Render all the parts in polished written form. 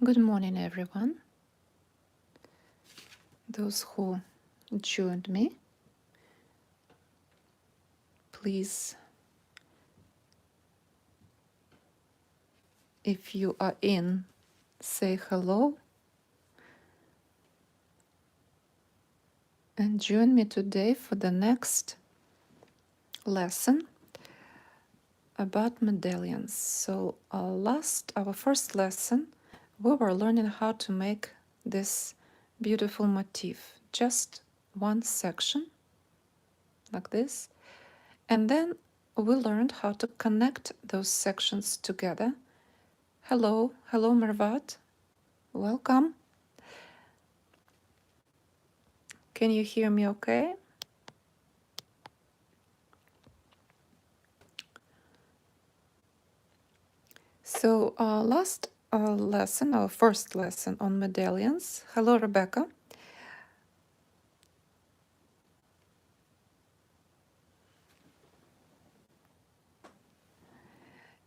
Good morning, everyone. Those who joined me, please, if you are in, say hello and join me today for the next lesson about medallions. So, our first lesson, we were learning how to make this beautiful motif. Just one section like this, and then we learned how to connect those sections together. Hello, hello, Mervat. Welcome. Can you hear me okay? So, last lesson, our first lesson on medallions. Hello, Rebecca.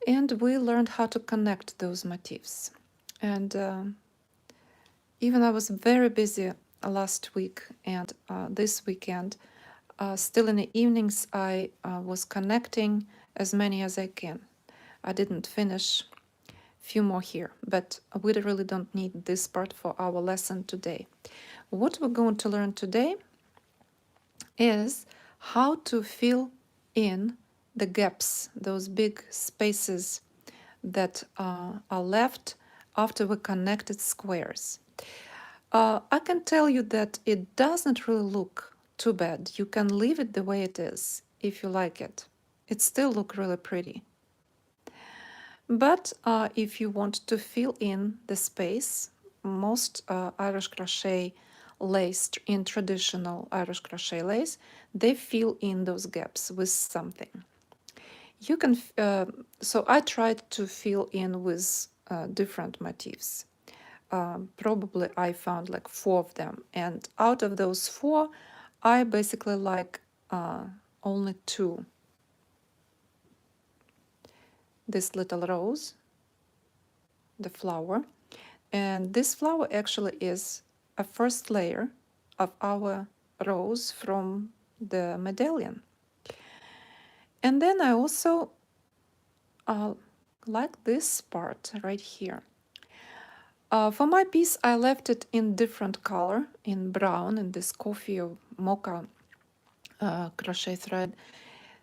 And we learned how to connect those motifs. And even I was very busy last week and this weekend. Still in the evenings, I was connecting as many as I can. I didn't finish few more here, but we really don't need this part for our lesson today. What we're going to learn today is how to fill in the gaps, those big spaces that are left after we connected squares. I can tell you that it doesn't really look too bad. You can leave it the way it is if you like it. It still looks really pretty. But if you want to fill in the space, most Irish crochet lace, in traditional Irish crochet lace, they fill in those gaps with something. You can, so I tried to fill in with different motifs. Probably I found like 4 of them, and out of those 4, I basically like only 2. This little rose, the flower, and this flower actually is a first layer of our rose from the medallion. And then I also like this part right here. For my piece, I left it in different color, in brown, in this coffee or mocha crochet thread,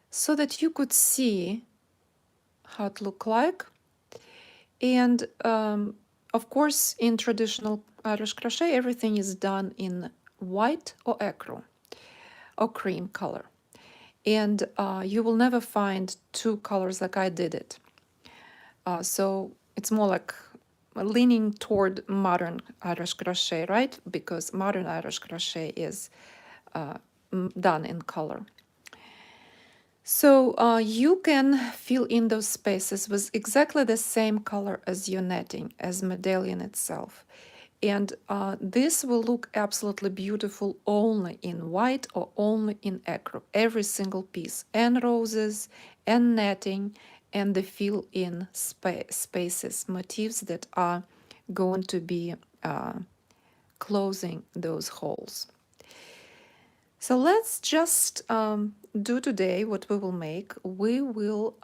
so that you could see how it looked like. And of course, in traditional Irish crochet, everything is done in white or ecru or cream color. And you will never find 2 colors like I did it. So it's more like leaning toward modern Irish crochet, right? Because modern Irish crochet is done in color. So you can fill in those spaces with exactly the same color as your netting, as medallion itself. And this will look absolutely beautiful only in white or only in ecru, every single piece, and roses, and netting, and the fill-in spaces, motifs that are going to be closing those holes. So let's just do today what we will make. We will,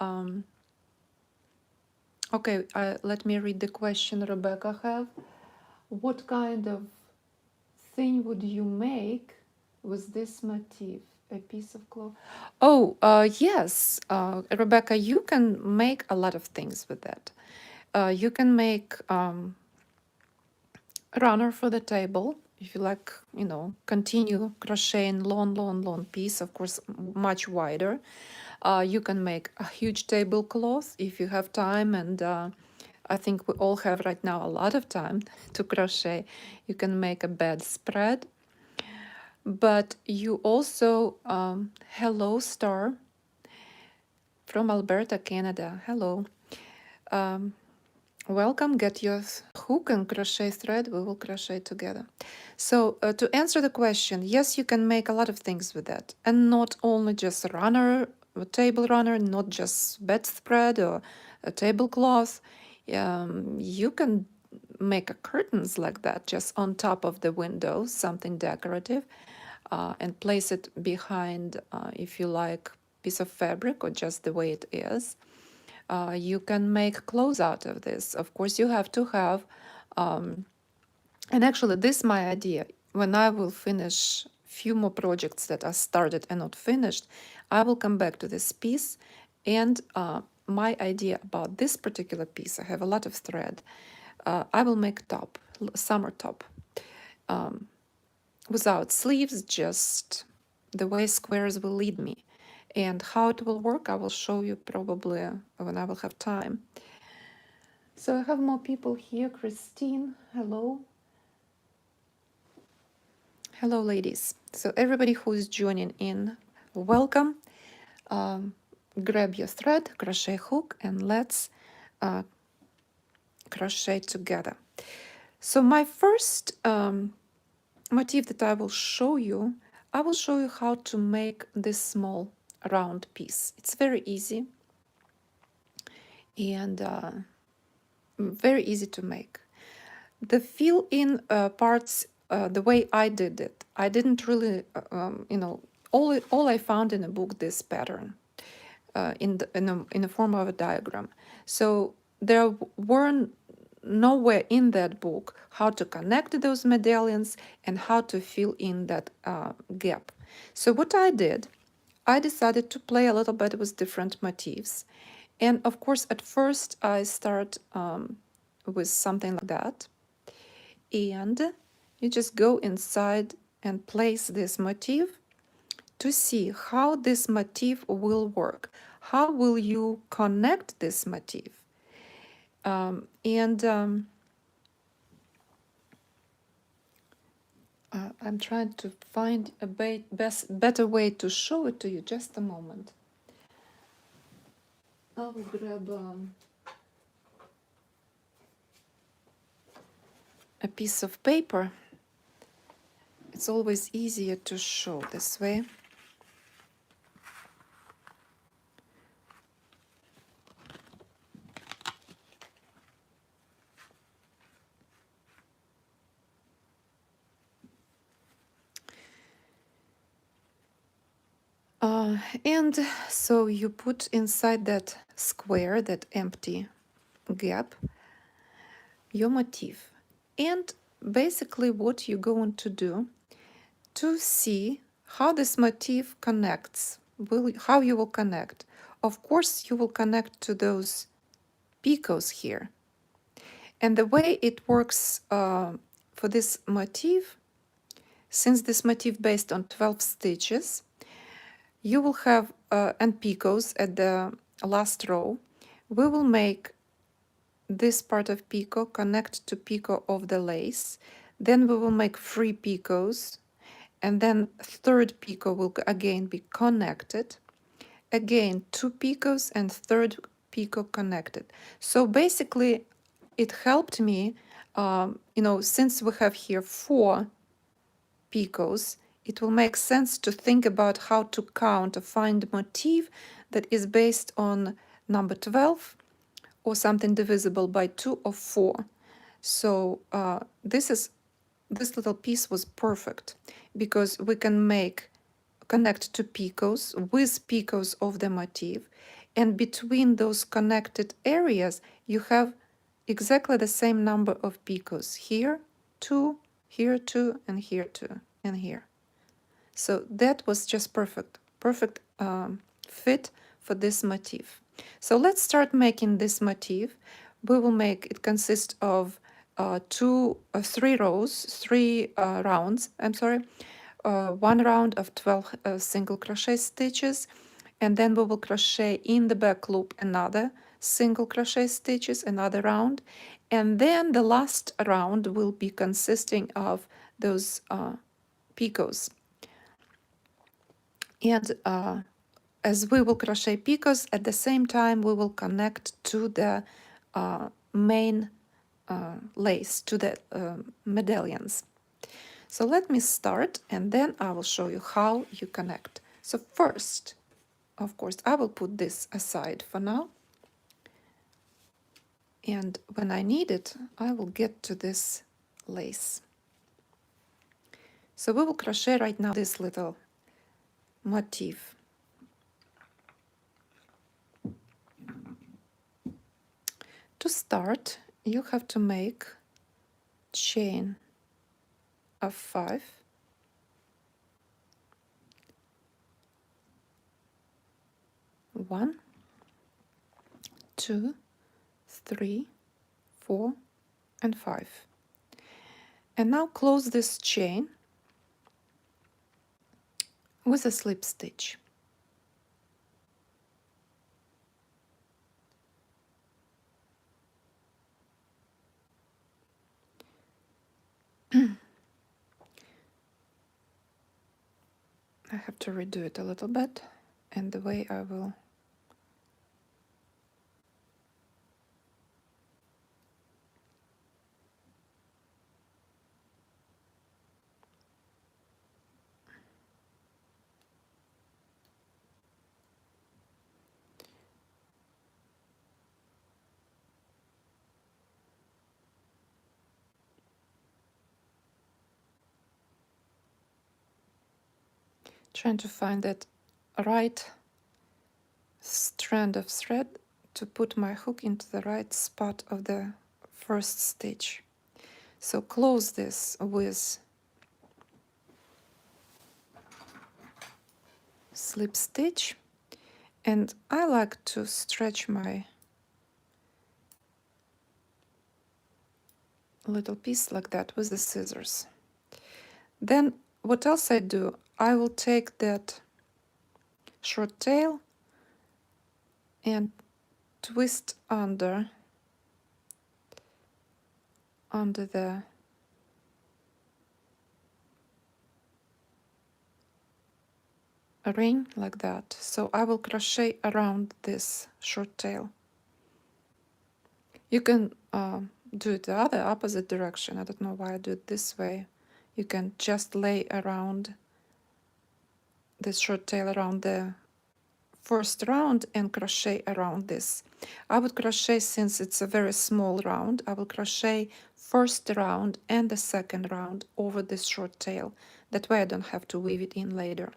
okay, let me read the question Rebecca have. What kind of thing would you make with this motif? A piece of cloth? Oh, yes, Rebecca, you can make a lot of things with that. You can make runner for the table if you like, you know, continue crocheting long piece, of course, much wider. You can make a huge tablecloth if you have time, and I think we all have right now a lot of time to crochet. You can make a bedspread, but you also, hello Star from Alberta, Canada, hello. Welcome, get your hook and crochet thread, we will crochet together. So to answer the question, yes, you can make a lot of things with that, and not only just a runner, a table runner, not just bedspread or a tablecloth. You can make a curtains like that, just on top of the window, something decorative, and place it behind, if you like, piece of fabric or just the way it is. You can make clothes out of this. Of course, you have to have, and actually, this is my idea. When I will finish few more projects that are started and not finished, I will come back to this piece. And my idea about this particular piece, I have a lot of thread. I will make top, summer top, without sleeves, just the way squares will lead me. And how it will work, I will show you probably when I will have time. So I have more people here. Christine, hello. Hello, ladies. So everybody who is joining in, welcome. Grab your thread, crochet hook, and let's crochet together. So my first motif that I will show you how to make this small round piece. It's very easy and very easy to make. The fill-in parts, the way I did it, I didn't really, all I found in a book, this pattern in the form of a diagram. So there weren't nowhere in that book how to connect those medallions and how to fill in that gap. So what I did, I decided to play a little bit with different motifs. And of course, at first I start with something like that. And you just go inside and place this motif to see how this motif will work. How will you connect this motif? I'm trying to find a better way to show it to you. Just a moment. I will grab a piece of paper. It's always easier to show this way. And so you put inside that square, that empty gap, your motif. And basically what you're going to do to see how this motif connects, how you will connect. Of course, you will connect to those picots here. And the way it works for this motif, since this motif based on 12 stitches, you will have, and picots at the last row, we will make this part of picot connect to picot of the lace. Then we will make 3 picots, and then third picot will again be connected. Again, 2 picots and third picot connected. So basically, it helped me, since we have here 4 picots, it will make sense to think about how to count or find a motif that is based on number 12 or something divisible by 2 or 4. So this little piece was perfect because we can connect to picots with picots of the motif, and between those connected areas you have exactly the same number of picots. Here 2, here 2, and here 2, and here. So that was just perfect fit for this motif. So let's start making this motif. We will make it consist of 3 rows, 3 rounds, I'm sorry, 1 round of 12 single crochet stitches, and then we will crochet in the back loop another single crochet stitches, another round, and then the last round will be consisting of those picots. And as we will crochet picots, at the same time we will connect to the main lace, to the medallions. So let me start, and then I will show you how you connect. So first, of course, I will put this aside for now. and when I need it, I will get to this lace. So we will crochet right now this little motif. To start, you have to make chain of 5, 1, 2, 3, 4, and 5. And now close this chain with a slip stitch. I have to redo it a little bit, and the way I will trying to find that right strand of thread to put my hook into the right spot of the first stitch. So close this with slip stitch, and I like to stretch my little piece like that with the scissors. Then what else I do? I will take that short tail and twist under the ring like that. So I will crochet around this short tail. You can do it the other opposite direction. I don't know why I do it this way. You can just lay around this short tail around the first round and crochet around this. I would crochet, since it's a very small round, I will crochet first round and the second round over this short tail. That way I don't have to weave it in later.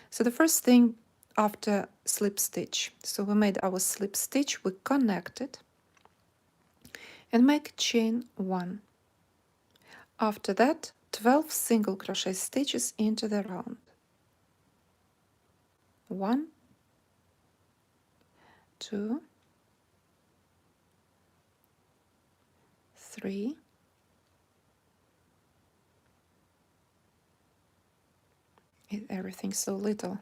So the first thing after slip stitch, so we made our slip stitch, we connect it and make chain 1. After that, 12 single crochet stitches into the round. 1, 2, 3, everything's so little.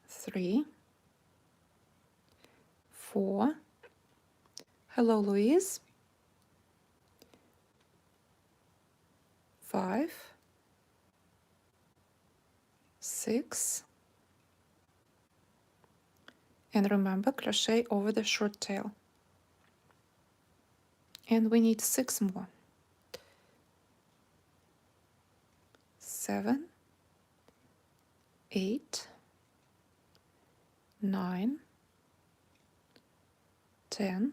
3, 4. Hello, Louise. 5, 6, and remember, crochet over the short tail. And we need 6 more. 7, 8, 9, 10,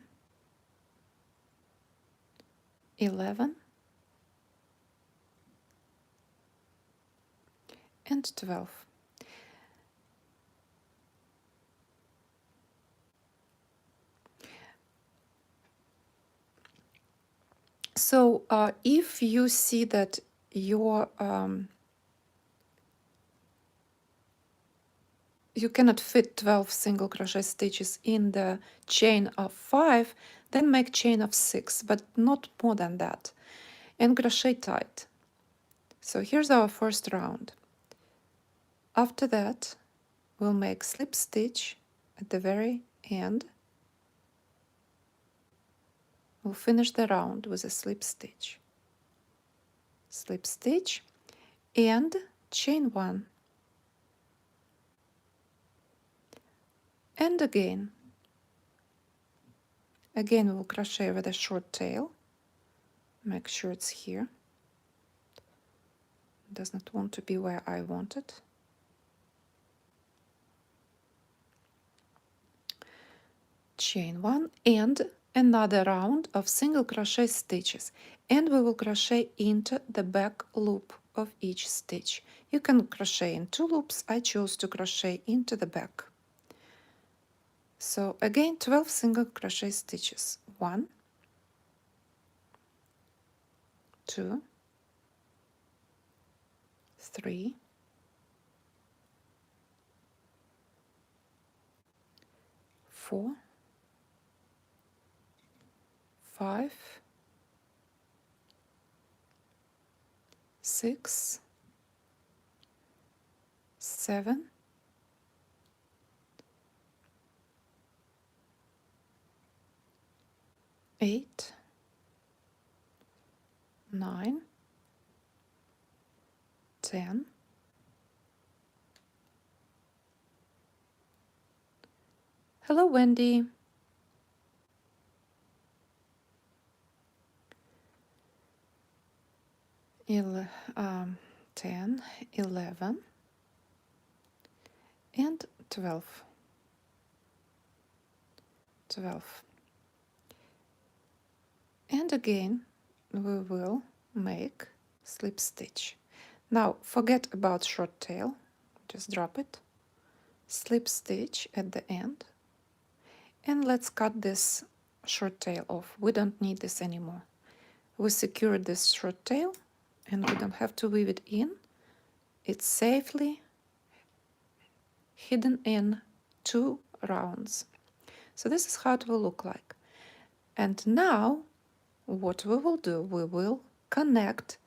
11, and 12. So if you see that your you cannot fit 12 single crochet stitches in the chain of 5, then make chain of 6, but not more than that, and crochet tight. So here's our first round. After that, we'll make slip stitch at the very end. We'll finish the round with a slip stitch, and chain 1. And again we'll crochet over the short tail. Make sure it's here. It does not want to be where I want it. chain 1 and another round of single crochet stitches, and we will crochet into the back loop of each stitch. You can crochet in 2 loops. I chose to crochet into the back. So again 12 single crochet stitches. 1, 2, 3, 4, 5, 6, 7, 8, 9, 10, 'Hello, Wendy. 10, 11, and 12. 12. And again, we will make slip stitch. Now, forget about short tail. Just drop it. Slip stitch at the end. And let's cut this short tail off. We don't need this anymore. We secured this short tail and we don't have to weave it in. It's safely hidden in 2 rounds. So this is how it will look like. And now what we will do, we will connect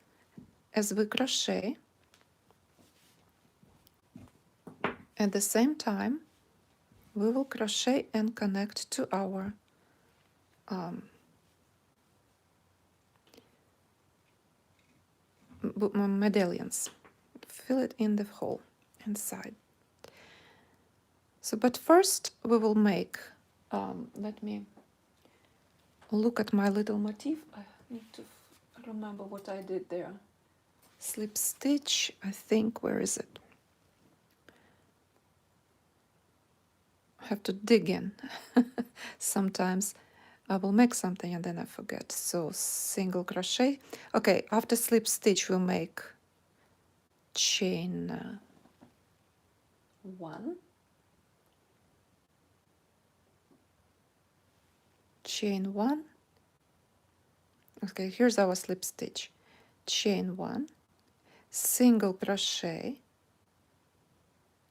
as we crochet. At the same time, we will crochet and connect to our medallions. Fill it in the hole inside. So, but first we will make, let me look at my little motif. I need to remember what I did there. Slip stitch, I think, where is it? I have to dig in. Sometimes I will make something and then I forget. So single crochet. Okay, after slip stitch we'll make chain 1, chain 1. Okay, here's our slip stitch. Chain 1, single crochet,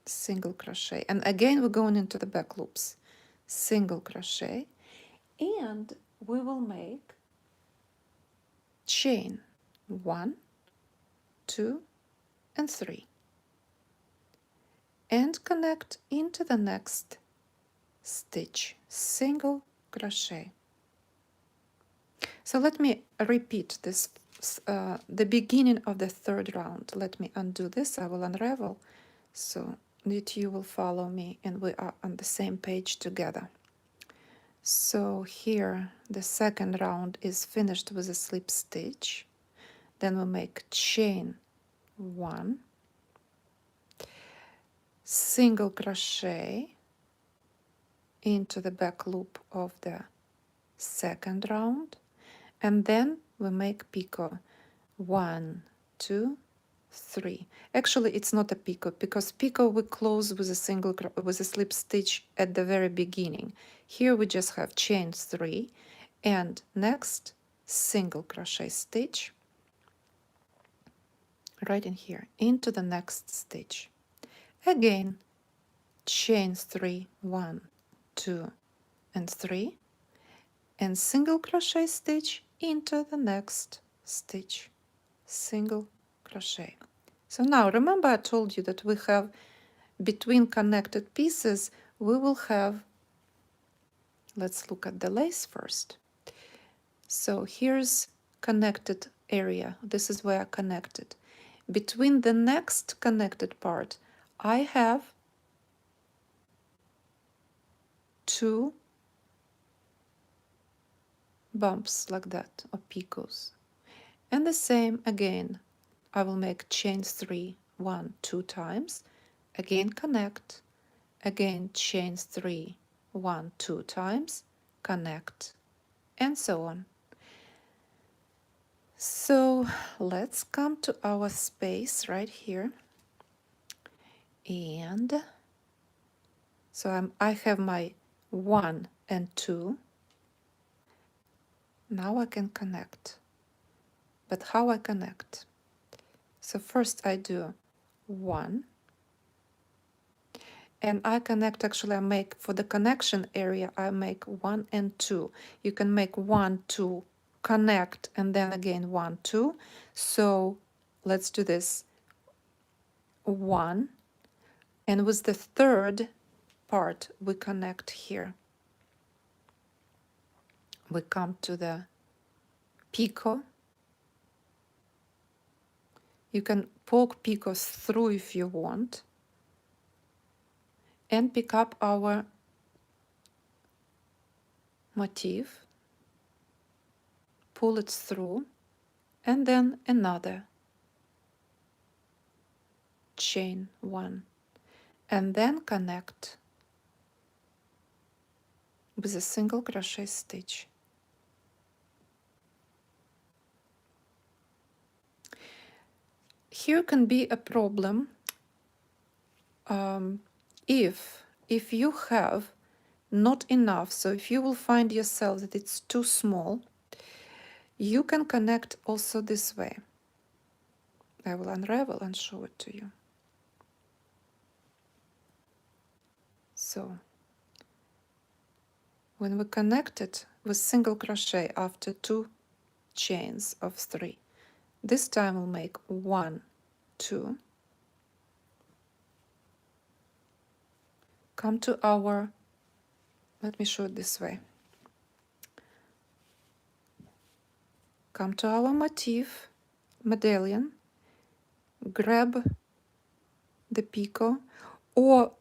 single crochet, and again we're going into the back loops. Single crochet, and we will make chain 1, 2, and 3, and connect into the next stitch. Single crochet. So let me repeat this, the beginning of the 3rd round. Let me undo this. I will unravel so that you will follow me and we are on the same page together. So here the 2nd round is finished with a slip stitch. Then we make chain 1, single crochet into the back loop of the 2nd round, and then we make picot 1, 2, 3. Actually it's not a picot because picot we close with a slip stitch at the very beginning. Here we just have chain 3 and next single crochet stitch right in here into the next stitch. Again chain 3, 1, 2, and 3, and single crochet stitch into the next stitch. Single crochet. So now remember I told you that we have between connected pieces we will have, let's look at the lace first. So here's connected area. This is where I connected. Between the next connected part I have 2 bumps like that, or picots. And the same again, I will make chain 3, 1, 2 times, again connect, again chain 3, 1, 2 times, connect, and so on. So let's come to our space right here. And so I have my 1 and 2. Now I can connect. But how I connect? So first I do 1. And I connect, actually I make, for the connection area, I make 1 and 2. You can make 1, 2, connect, and then again 1, 2. So let's do this. 1. And with the third part, we connect here. We come to the picot. You can poke picots through if you want. And pick up our motif. Pull it through. And then another chain 1. And then connect with a single crochet stitch. Here can be a problem if you have not enough, so if you will find yourself that it's too small, you can connect also this way. I will unravel and show it to you. So when we connect it with single crochet after 2 chains of 3, this time we'll make 1, 2, come to our, let me show it this way, come to our motif, medallion, grab the picot, or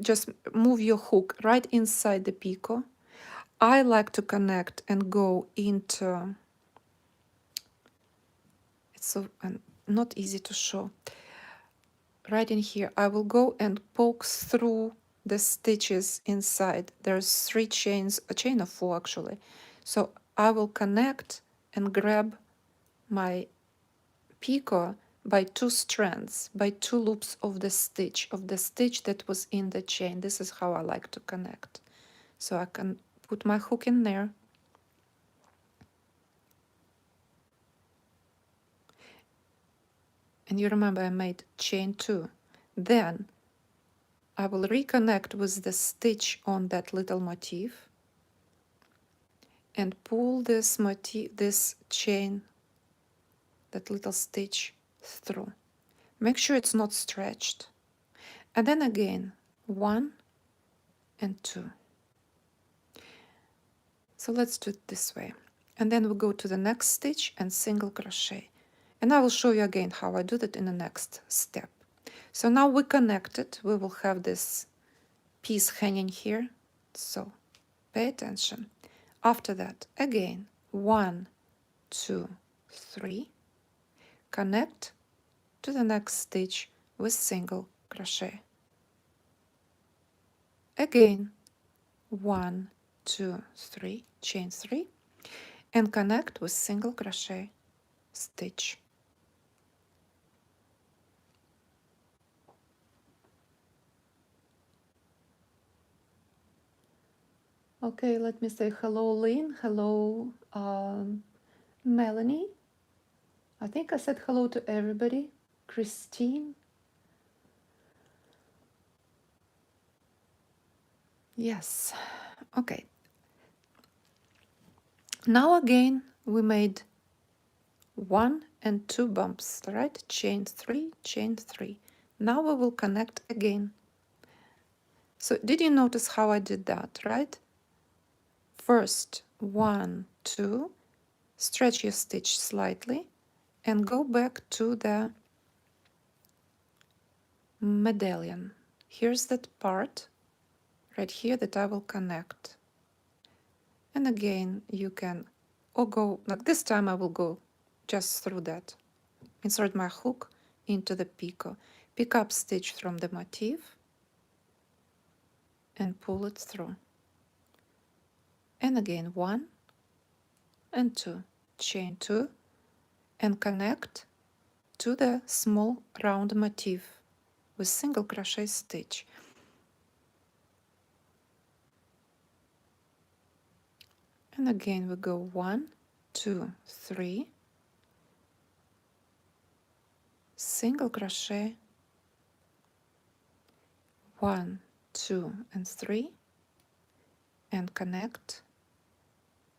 just move your hook right inside the picot. I like to connect and go into, it's so not easy to show. Right in here, I will go and poke through the stitches inside. There's 3 chains, a chain of 4 actually. So I will connect and grab my picot by 2 strands, by 2 loops of the stitch that was in the chain. This is how I like to connect. So I can put my hook in there. And you remember I made chain 2. Then I will reconnect with the stitch on that little motif and pull this motif, this chain, that little stitch through. Make sure it's not stretched. And then again, 1 and 2. So let's do it this way. And then we go to the next stitch and single crochet. And I will show you again how I do that in the next step. So now we connected. We will have this piece hanging here. So pay attention. After that, again, 1, 2, 3. Connect to the next stitch with single crochet. Again, 1, 2, 3, chain 3, and connect with single crochet stitch. Okay, let me say hello, Lynn. Hello, Melanie. I think I said hello to everybody. Christine. Yes. Okay. Now again, we made 1 and 2 bumps, right? Chain 3, chain 3. Now we will connect again. So did you notice how I did that, right? First, 1, 2, stretch your stitch slightly and go back to the medallion. Here's that part right here that I will connect. And again, you can, or go, like this time I will go just through that. Insert my hook into the picot. Pick up stitch from the motif and pull it through. and again 1 and 2, chain 2 and connect to the small round motif with single crochet stitch. And again we go 1, 2, 3, single crochet, 1, 2 and 3, and connect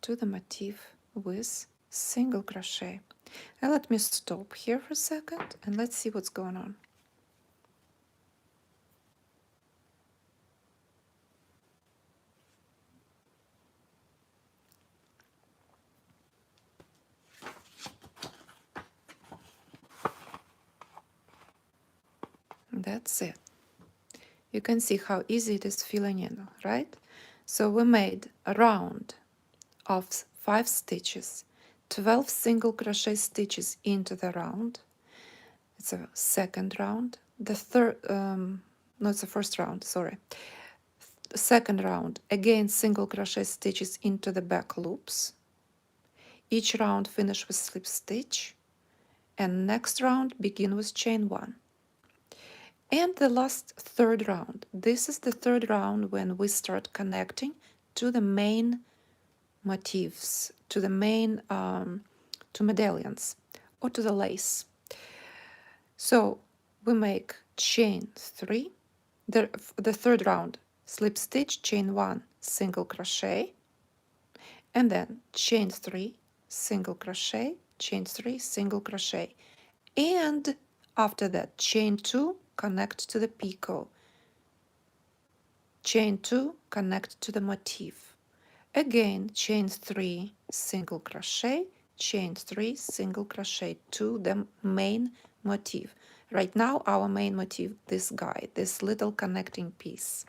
to the motif with single crochet. And let me stop here for a second and let's see what's going on. That's it. You can see how easy it is filling in, right? So we made a round of 5 stitches, 12 single crochet stitches into the round. It's a second round. The third, no, it's the first round, sorry. The second round, again single crochet stitches into the back loops. Each round finish with slip stitch, and next round begin with chain 1. And the last third round. This is the third round when we start connecting to the main motifs, to the main, to medallions or to the lace. So we make chain 3, the third round, slip stitch, chain 1, single crochet, and then chain 3, single crochet, chain 3, single crochet, and after that chain 2, connect to the picot, chain 2, connect to the motif, again chain 3, single crochet, chain 3, single crochet to the main motif. Right now our main motif, this guy, this little connecting piece,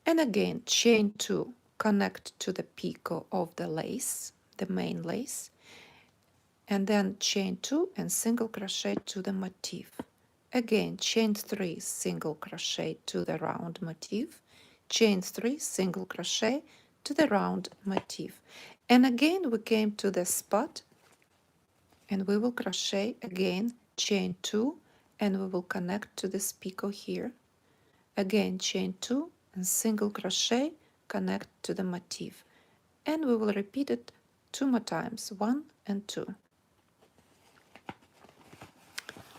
and again chain 2, connect to the picot of the lace, the main lace, and then chain 2 and single crochet to the motif. Again chain 3, single crochet to the round motif, chain 3, single crochet to the round motif, and again we came to the spot and we will crochet again chain 2 and we will connect to this picot here, again chain 2 and single crochet, connect to the motif, and we will repeat it 2 more times, 1 and 2.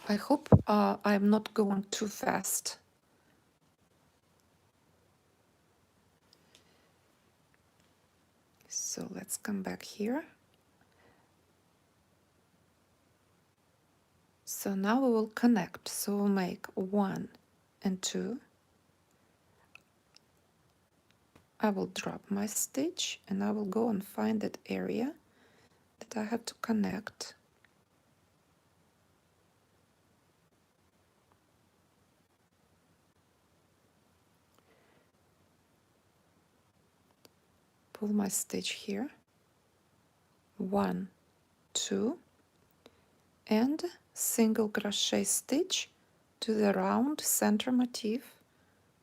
I hope I'm not going too fast. So let's come back here. So now we will connect. So we'll make 1 and 2. I will drop my stitch and I will go and find that area that I have to connect. Pull my stitch here. 1, 2, and single crochet stitch to the round center motif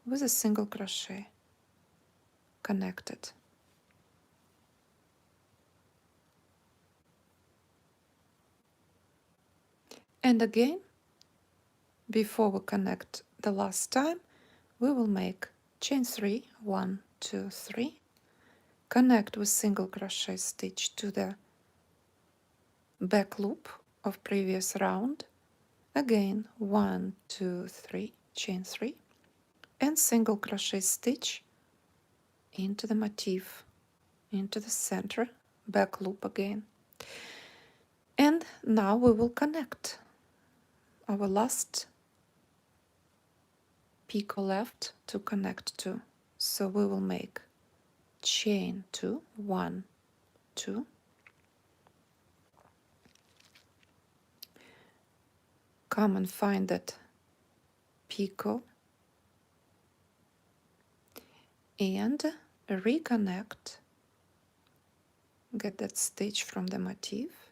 with a single crochet connected. And again, before we connect the last time, we will make chain 3, 1, 2, 3, connect with single crochet stitch to the back loop of previous round, again 1, 2, 3, chain 3, and single crochet stitch into the motif, into the center, back loop again. And now we will connect our last picot left to connect to. So we will make chain 2, 1, 2, come and find that picot and reconnect, get that stitch from the motif,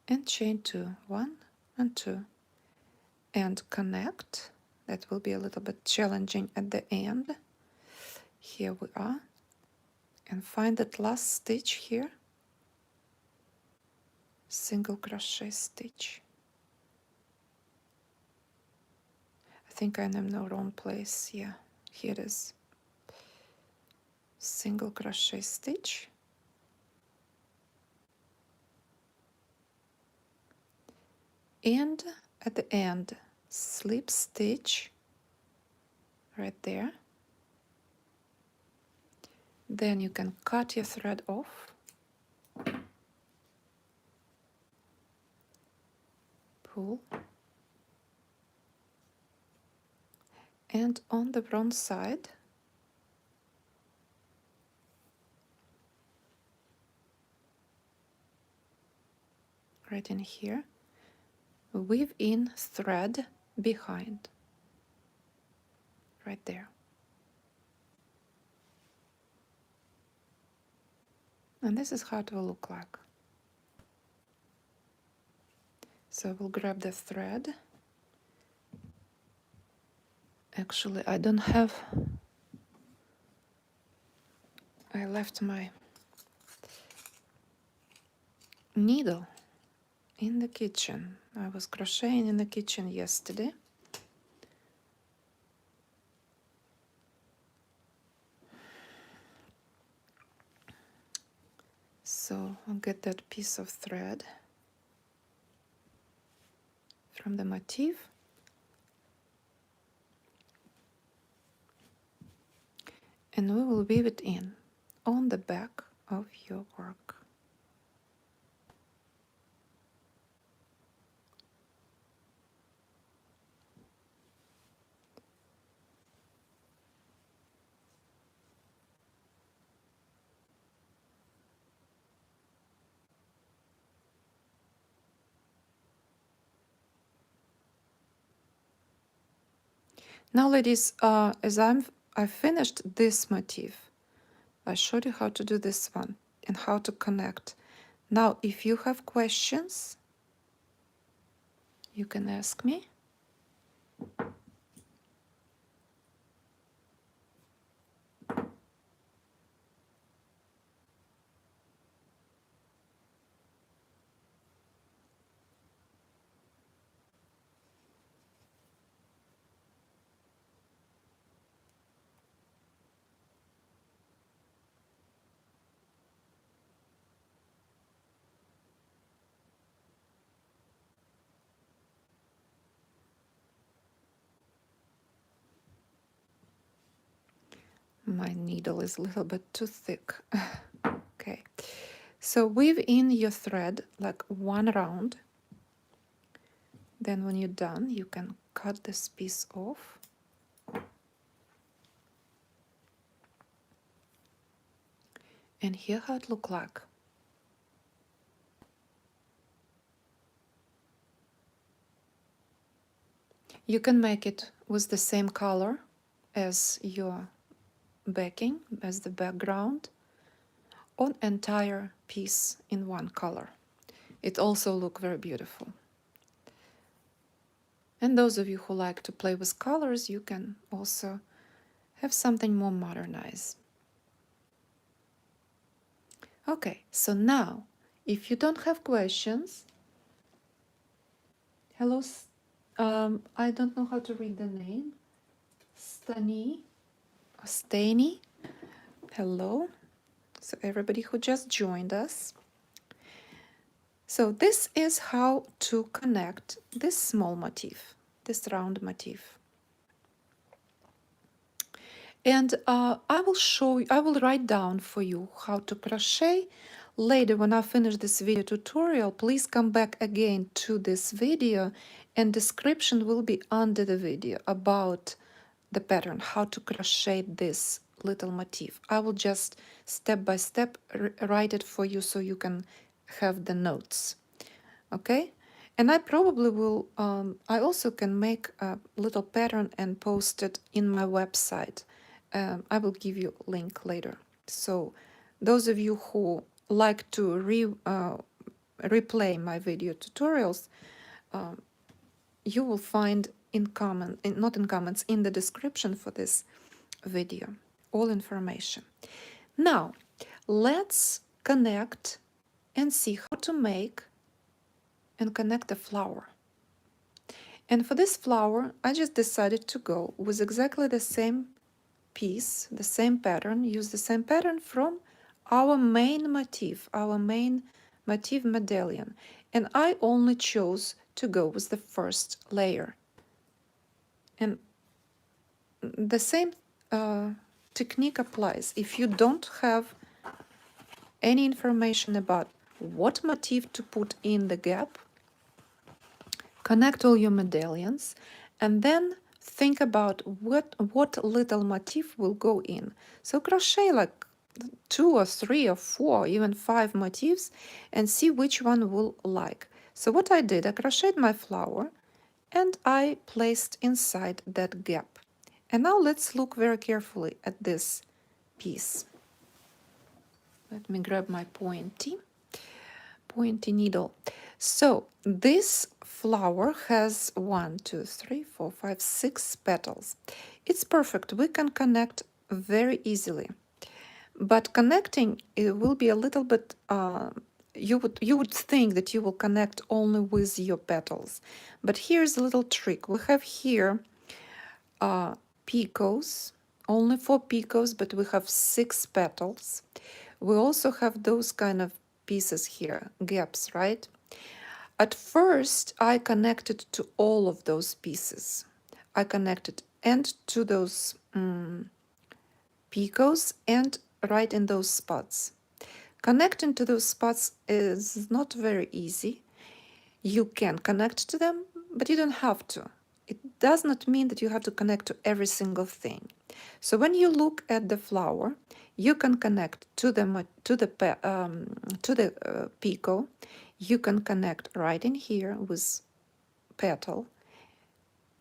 and chain 2, 1 and 2, and connect That will be a little bit challenging at the end. Here we are. And find that last stitch here. Single crochet stitch. I think I'm in the wrong place. Yeah, here it is. Single crochet stitch. And at the end, slip stitch right there. Then you can cut your thread off. Pull. And on the wrong side, right in here, weave in thread behind, right there. And this is how it will look like. So we'll grab the thread. Actually, I don't have, I left my needle in the kitchen. I was crocheting in the kitchen yesterday. So I'll get that piece of thread from the motif. And we will weave it in on the back of your work. Now, ladies, as I finished this motif, I showed you how to do this one and how to connect. Now, if you have questions, you can ask me. My needle is a little bit too thick. Okay, so weave in your thread like one round. Then when you're done, you can cut this piece off. And here how it look like. You can make it with the same color as your backing, as the background, or entire piece in one color. It also look very beautiful. And those of you who like to play with colors, you can also have something more modernized. Okay, so now, if you don't have questions, hello, I don't know how to read the name, Stani, hello, so everybody who just joined us. So this is how to connect this small motif, this round motif. And I will write down for you how to crochet. Later, when I finish this video tutorial, please come back again to this video, and description will be under the video about the pattern, how to crochet this little motif. I will just step by step write it for you so you can have the notes. Okay? And I probably will, I also can make a little pattern and post it in my website. I will give you a link later. So those of you who like to replay my video tutorials, you will find not in comments, in the description for this video, all information. Now, let's connect and see how to make and connect a flower. And for this flower, I just decided to go with exactly the same piece, the same pattern, use the same pattern from our main motif medallion. And I only chose to go with the first layer. And the same technique applies. If you don't have any information about what motif to put in the gap, connect all your medallions and then think about what little motif will go in. So crochet like 2 or 3 or 4, even 5 motifs and see which one will like. So what I did, I crocheted my flower and I placed inside that gap. And now let's look very carefully at this piece. Let me grab my pointy needle. So this flower has 1, 2, 3, 4, 5, 6 petals. It's perfect. We can connect very easily. But connecting, it will be a little bit, you would think that you will connect only with your petals. But here's a little trick. We have here picots, only 4 picots, but we have 6 petals. We also have those kind of pieces here, gaps, right? At first, I connected to all of those pieces. I connected and to those picots and right in those spots. Connecting to those spots is not very easy. You can connect to them, but you don't have to. It does not mean that you have to connect to every single thing. So when you look at the flower, you can connect to the picot. You can connect right in here with petal.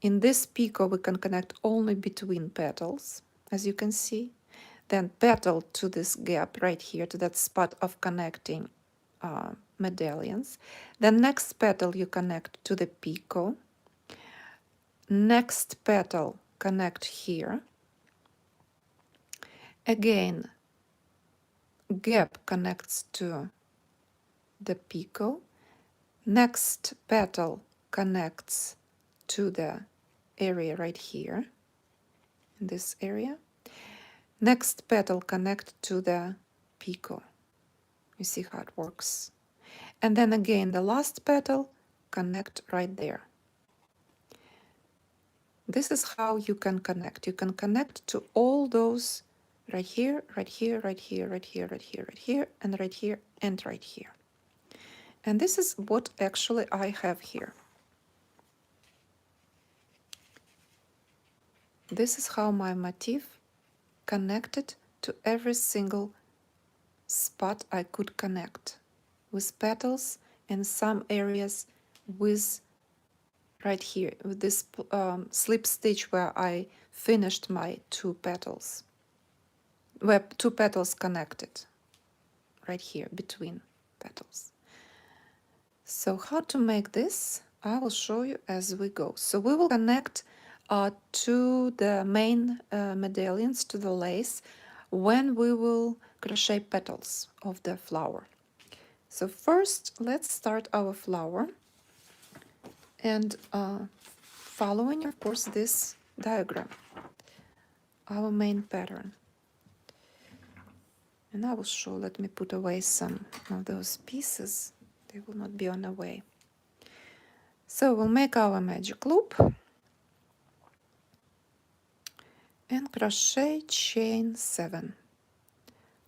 In this picot, we can connect only between petals, as you can see. Then petal to this gap right here, to that spot of connecting medallions. Then next petal you connect to the picot. Next petal connect here. Again, gap connects to the picot. Next petal connects to the area right here, in this area. Next petal connect to the picot. You see how it works. And then again, the last petal connect right there. This is how you can connect. You can connect to all those right here, right here, right here, right here, right here, right here, and right here, and right here. And this is what actually I have here. This is how my motif connected to every single spot I could connect, with petals and some areas with right here, with this slip stitch where I finished my 2 petals, where 2 petals connected, right here between petals. So how to make this, I will show you as we go. So we will connect to the main medallions, to the lace, when we will crochet petals of the flower. So first, let's start our flower and following, of course, this diagram, our main pattern. And I will show, let me put away some of those pieces. They will not be on the way. So we'll make our magic loop and crochet chain 7.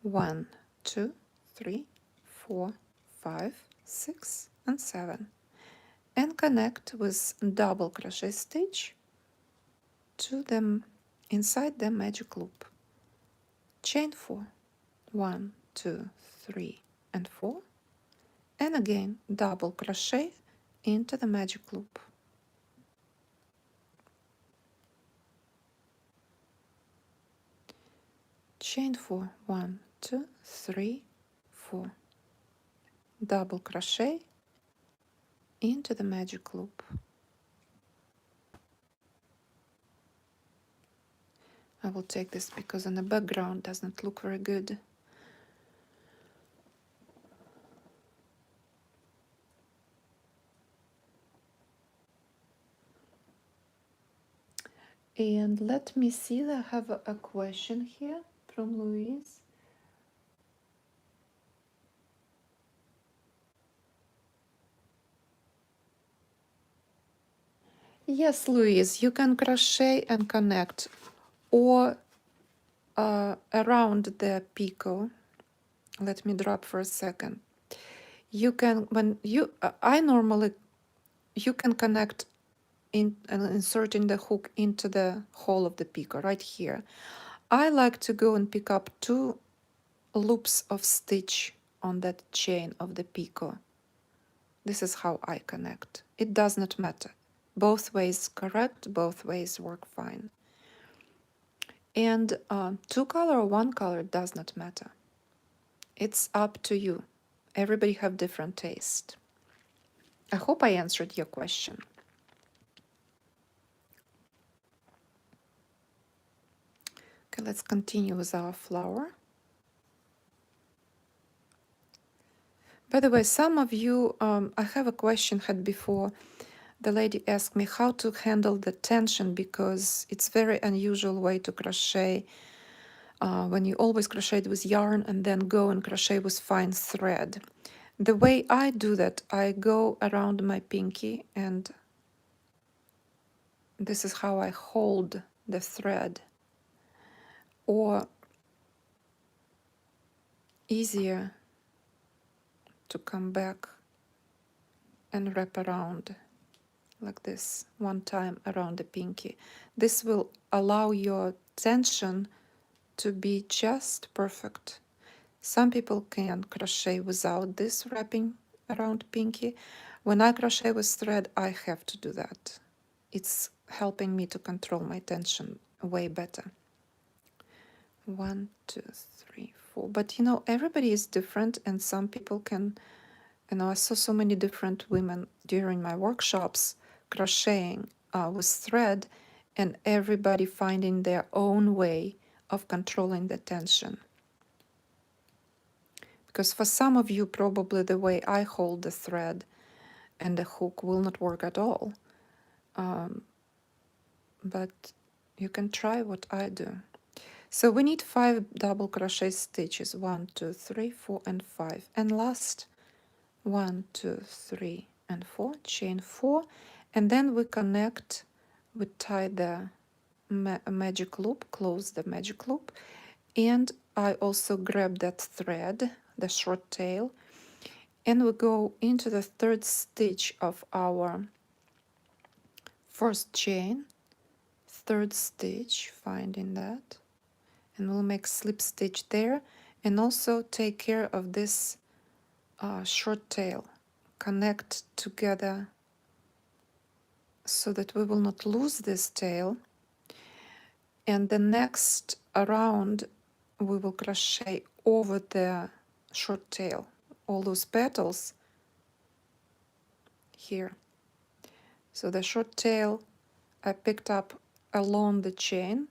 1, 2, 3, 4, 5, 6, and 7. And connect with double crochet stitch to them inside the magic loop. Chain 4. 1, 2, 3, and 4. And again, double crochet into the magic loop. Chain 4. 1, 2, 3, 4. Double crochet into the magic loop. I will take this because in the background does not look very good. And let me see, I have a question here from Louise. Yes, Louise, you can crochet and connect or around the picot. Let me drop for a second. You can, when you, I normally, you can connect in and inserting the hook into the hole of the picot right here. I like to go and pick up 2 loops of stitch on that chain of the picot. This is how I connect. It does not matter. Both ways correct, both ways work fine. And 2 color or 1 color does not matter. It's up to you. Everybody have different taste. I hope I answered your question. Okay, let's continue with our flower. By the way, some of you, I have a question had before. The lady asked me how to handle the tension because it's very unusual way to crochet when you always crochet with yarn and then go and crochet with fine thread. The way I do that, I go around my pinky and this is how I hold the thread. Or easier to come back and wrap around like this one time around the pinky. This will allow your tension to be just perfect. Some people can crochet without this wrapping around pinky. When I crochet with thread, I have to do that. It's helping me to control my tension way better. 1, 2, 3, 4. But you know, everybody is different, and some people can. You know, I saw so many different women during my workshops crocheting with thread, and everybody finding their own way of controlling the tension. Because for some of you, probably the way I hold the thread and the hook will not work at all. But you can try what I do. So we need 5 double crochet stitches. 1, 2, 3, 4, and 5. And last 1, 2, 3, and 4, chain 4, and then we connect, we tie the magic loop, close the magic loop, and I also grab that thread, the short tail, and we go into the 3rd stitch of our first chain, 3rd stitch, finding that, and we'll make slip stitch there, and also take care of this short tail, connect together so that we will not lose this tail. And the next round we will crochet over the short tail, all those petals here. So the short tail I picked up along the chain,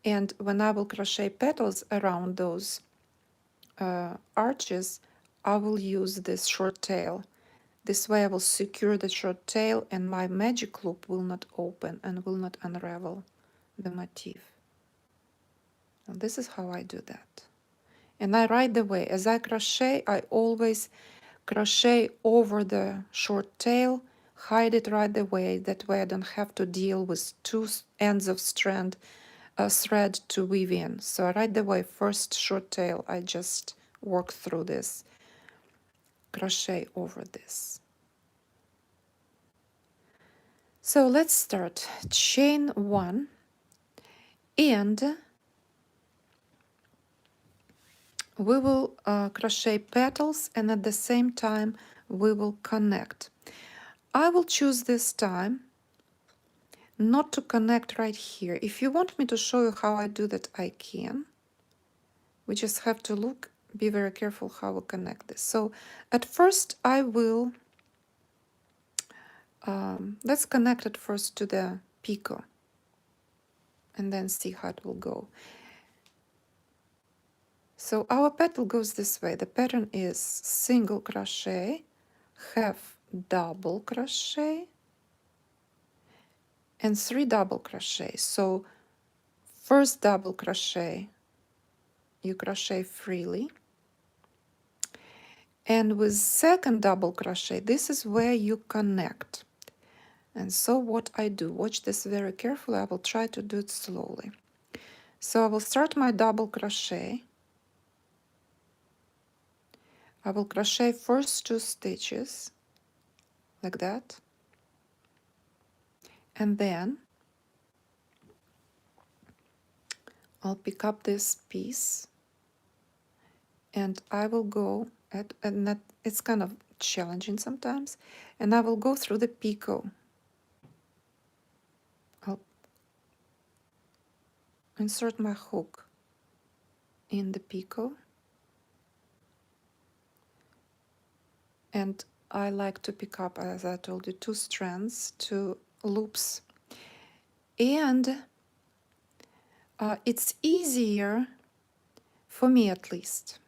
and when I will crochet petals around those arches, I will use this short tail. This way I will secure the short tail and my magic loop will not open and will not unravel the motif. And this is how I do that. And I right the way, as I crochet, I always crochet over the short tail, hide it right the way, that way I don't have to deal with 2 ends of thread to weave in. So right the way, first short tail, I just work through this, crochet over this. So let's start. Chain 1, and we will crochet petals, and at the same time we will connect. I will choose this time not to connect right here. If you want me to show you how I do that, I can. We just have to look, be very careful how we connect this. So at first I will, let's connect it first to the picot. and then see how it will go. So our petal goes this way. The pattern is single crochet, half double crochet, and 3 double crochet. So first double crochet, you crochet freely, and with second double crochet, this is where you connect. And so what I do, watch this very carefully, I will try to do it slowly. So I will start my double crochet. I will crochet first 2 stitches like that, and then I'll pick up this piece and I will go at, and that it's kind of challenging sometimes, and I will go through the picot. I'll insert my hook in the picot, and I like to pick up, as I told you, 2 strands, 2 loops, and it's easier, for me at least,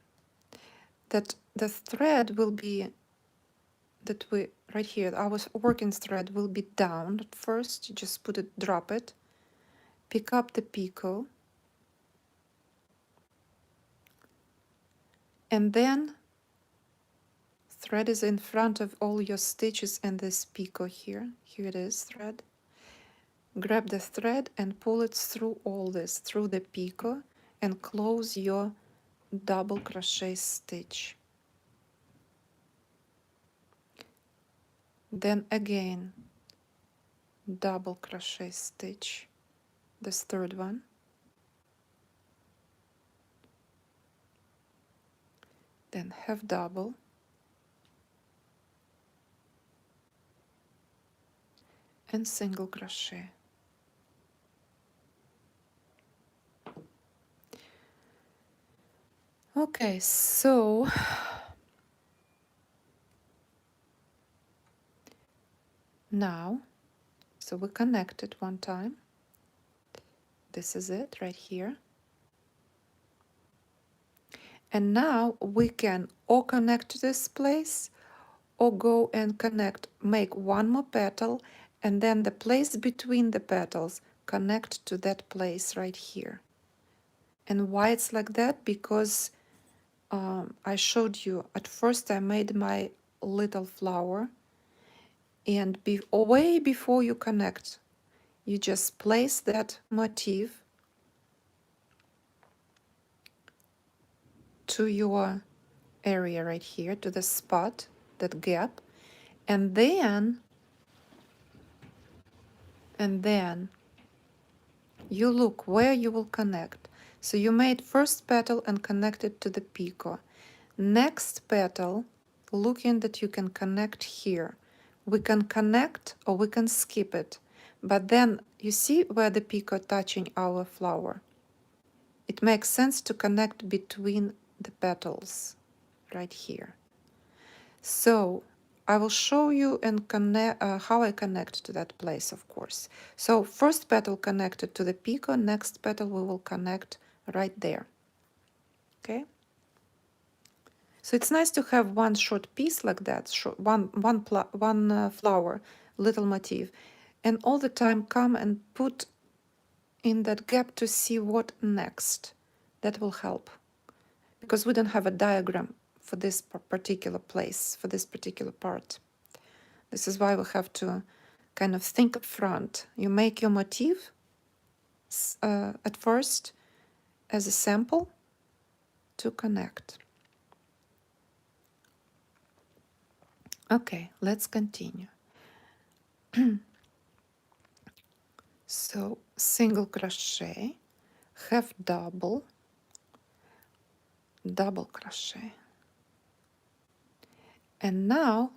that the thread will be, that we, right here, our working thread will be down at first. You just put it, drop it, pick up the picot, and then thread is in front of all your stitches and this picot here. Here it is, thread. Grab the thread and pull it through all this, through the picot, and close your double crochet stitch. Then again, double crochet stitch, this third one. Then half double, and single crochet. Okay, so now, so we connected one time. This is it right here. And now we can or connect to this place or go and connect, make one more petal, and then the place between the petals connect to that place right here. And why it's like that? Because I showed you at first I made my little flower, and way before you connect, you just place that motif to your area right here, to the spot, that gap, and then you look where you will connect. So you made first petal and connected to the picot. Next petal, looking that you can connect here. We can connect or we can skip it. But then you see where the picot touching our flower. It makes sense to connect between the petals right here. So I will show you and connect how I connect to that place, of course. So first petal connected to the picot, next petal we will connect right there. Okay. So it's nice to have one short piece like that, one flower, little motif, and all the time come and put in that gap to see what next. That will help, because we don't have a diagram for this particular place, for this particular part. This is why we have to kind of think up front. You make your motif at first as a sample to connect. Okay, let's continue. So single crochet, half double, double crochet. And now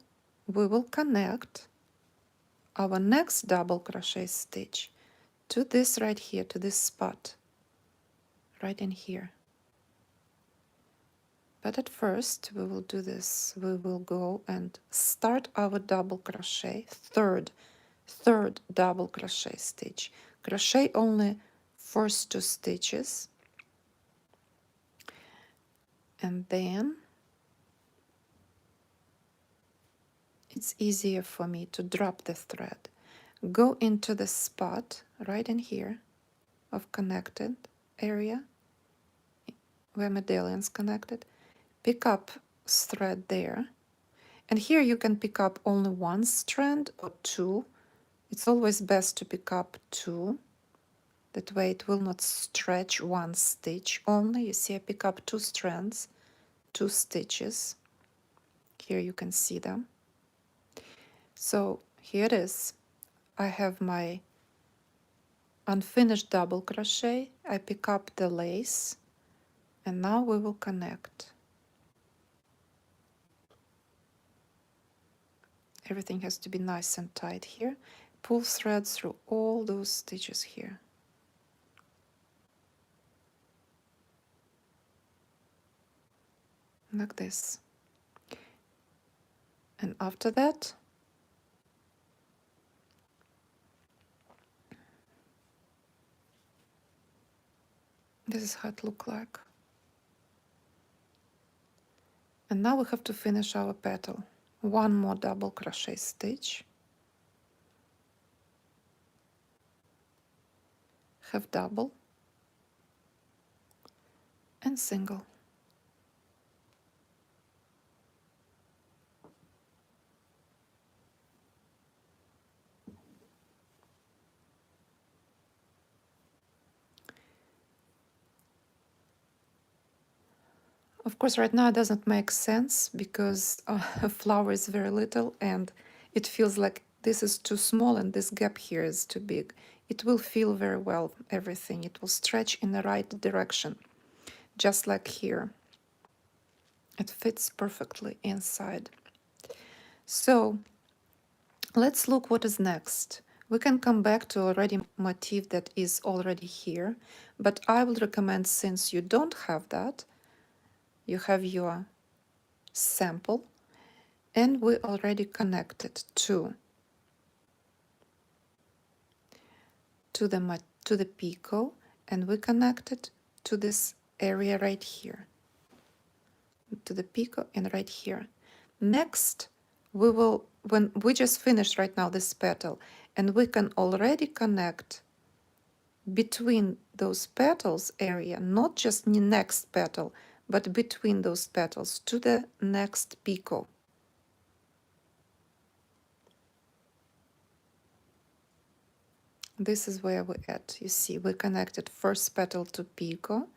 we will connect our next double crochet stitch to this right here, to this spot, right in here. But at first we will do this. We will go and start our double crochet, third double crochet stitch. Crochet only first 2 stitches, and then it's easier for me to drop the thread. Go into the spot right in here of connected area where medallions connected. Pick up thread there, and here you can pick up only 1 strand or 2. It's always best to pick up 2. That way it will not stretch 1 stitch only. You see I pick up 2 strands, 2 stitches. Here you can see them. So here it is. I have my unfinished double crochet. I pick up the lace, and now we will connect. Everything has to be nice and tight here. Pull thread through all those stitches here. Like this. And after that, this is how it looks like. And now we have to finish our petal. 1 more double crochet stitch, half double, and single. Of course, right now it doesn't make sense because a flower is very little and it feels like this is too small and this gap here is too big. It will feel very well, everything. It will stretch in the right direction, just like here. It fits perfectly inside. So let's look what is next. We can come back to already motif that is already here, but I would recommend, since you don't have that, you have your sample, and we already connected to the picot, and we connected to this area right here, to the picot and right here. Next, we will, when we just finished right now this petal, and we can already connect between those petals area, not just the next petal, but between those petals to the next picot. This is where we at. You see, we connected first petal to picot,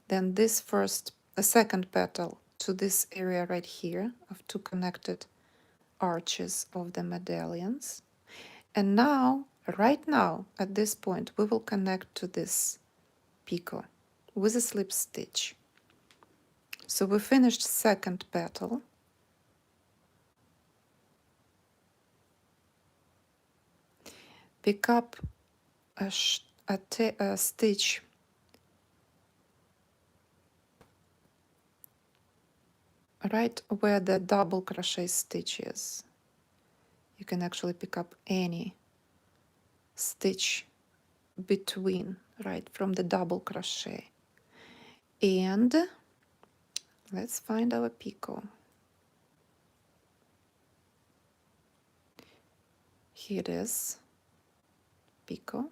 then this second petal to this area right here of 2 connected arches of the medallions. And now, right now, at this point, we will connect to this picot with a slip stitch. So we finished second petal. Pick up a stitch right where the double crochet stitch is. You can actually pick up any stitch between, right, from the double crochet. And let's find our picot. Here it is, picot.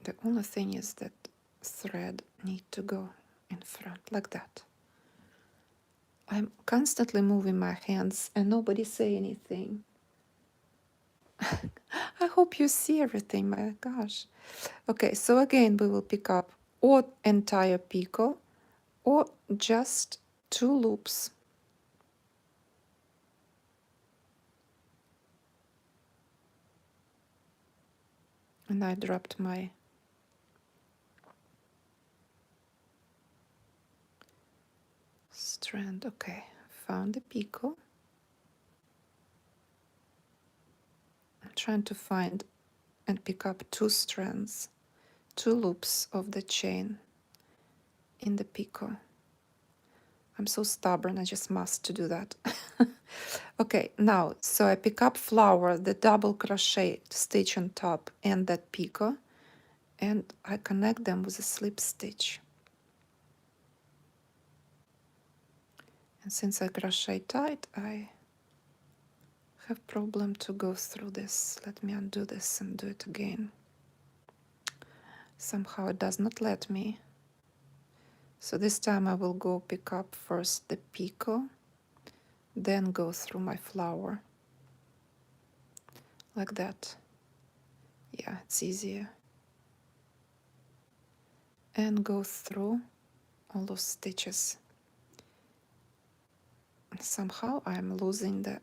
The only thing is that thread need to go in front like that. I'm constantly moving my hands and nobody say anything. I hope you see everything, my gosh. Okay, so again we will pick up or entire picot or just 2 loops. And I dropped my strand. Okay, found the picot. I'm trying to find and pick up 2 strands, 2 loops of the chain in the picot. I'm so stubborn, I just must to do that. Okay, now, so I pick up flower, the double crochet stitch on top and that picot, and I connect them with a slip stitch. And since I crochet tight, I have problem to go through this. Let me undo this and do it again. Somehow it does not let me. So this time I will go pick up first the picot, then go through my flower. Like that. Yeah, it's easier. And go through all those stitches. Somehow I'm losing the...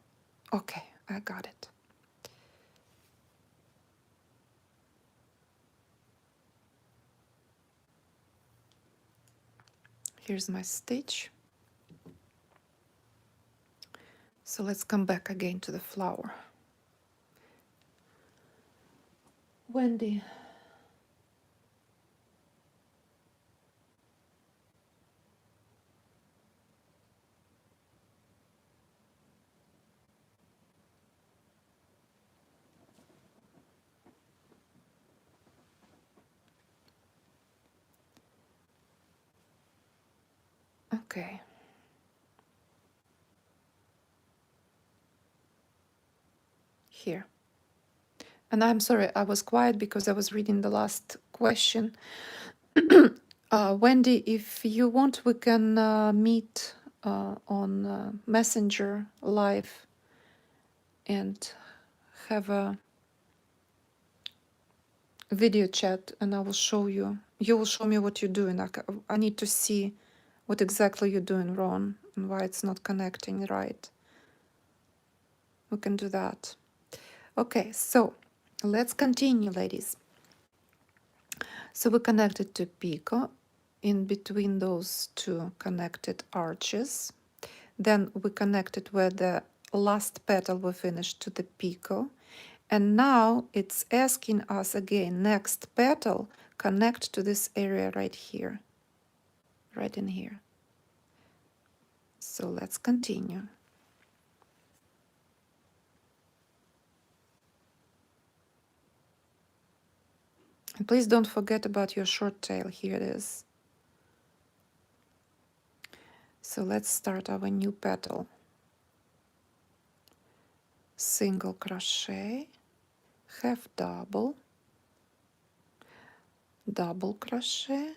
Okay, I got it. Here's my stitch. So let's come back again to the flower. Wendy. Okay. Here. And I'm sorry, I was quiet because I was reading the last question. Wendy, if you want, we can meet on Messenger live and have a video chat, and I will show you. You will show me what you're doing. I need to see what exactly you're doing wrong and why it's not connecting right. We can do that. Okay, so let's continue, ladies. So we connected to picot in between those two connected arches. Then we connected where the last petal we finished to the picot. And now it's asking us again, next petal, connect to this area right here, right in here. So let's continue. And please don't forget about your short tail. Here it is. So let's start our new petal. Single crochet, half double, double crochet,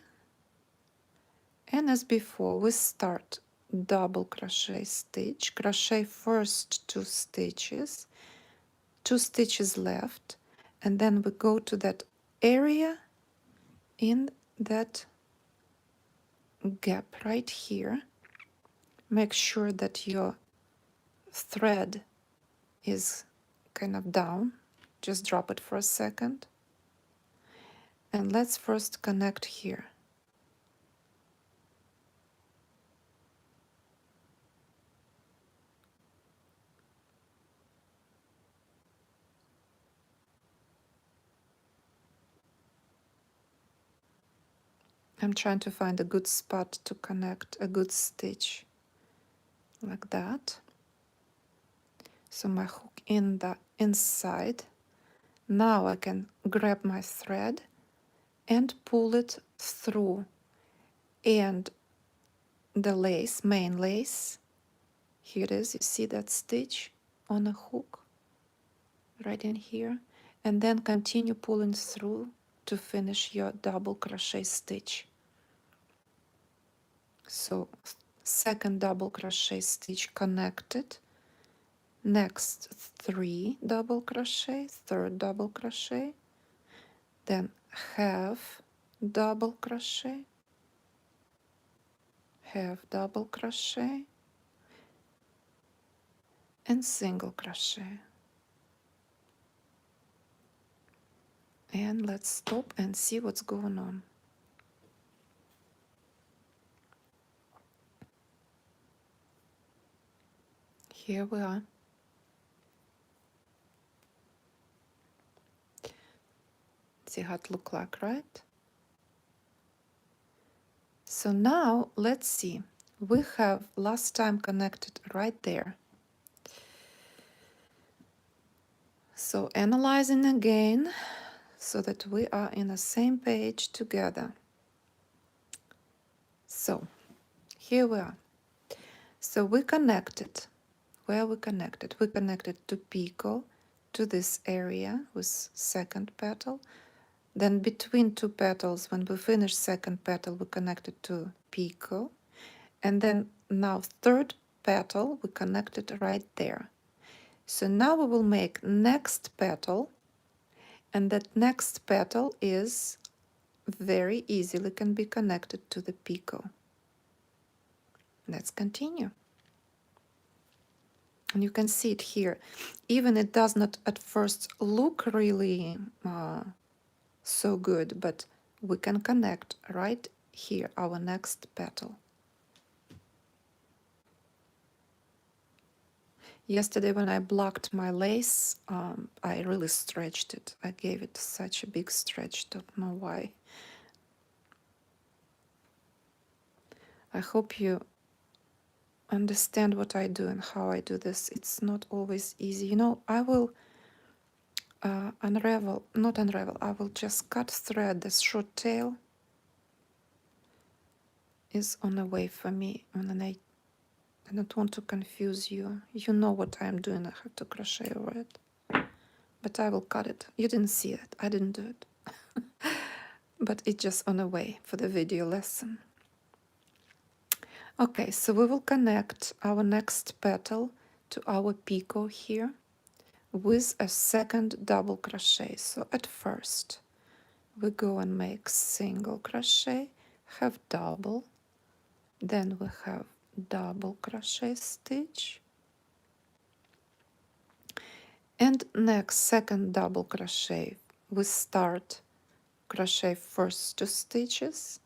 and as before we start double crochet stitch, crochet first 2 stitches, 2 stitches left, and then we go to that area in that gap right here. Make sure that your thread is kind of down. Just drop it for a second. And let's first connect here. I'm trying to find a good spot to connect a good stitch like that. So my hook in the inside. Now I can grab my thread and pull it through, and the lace, main lace, here it is, you see that stitch on a hook right in here, and then continue pulling through to finish your double crochet stitch. So second double crochet stitch connected, next 3 double crochet, third double crochet, then half double crochet, half double crochet, and single crochet. And let's stop and see what's going on. Here we are. See how it looks like, right? So now let's see. we have last time connected right there. So analyzing again so that we are in the same page together. So here we are. So we connected. Where we connected? We connected to picot, to this area with second petal. Then between two petals, when we finish second petal, we connected to picot. And then now third petal, we connected right there. So now we will make next petal, and that next petal is very easily can be connected to the picot. Let's continue. And you can see it here. Even it does not at first look really so good, but we can connect right here, our next petal. Yesterday when I blocked my lace, I really stretched it. I gave it such a big stretch, don't know why. I hope you understand what I do and how I do this. It's not always easy. You know, I will I will just cut thread. The short tail is on the way for me, and I don't want to confuse you. You know what I'm doing. I have to crochet over it. But I will cut it. You didn't see it. I didn't do it. But it's just on the way for the video lesson. Okay, so we will connect our next petal to our picot here with a second double crochet. So at first we go and make single crochet, have double, then we have double crochet stitch, and next second double crochet we start crochet first 2 stitches.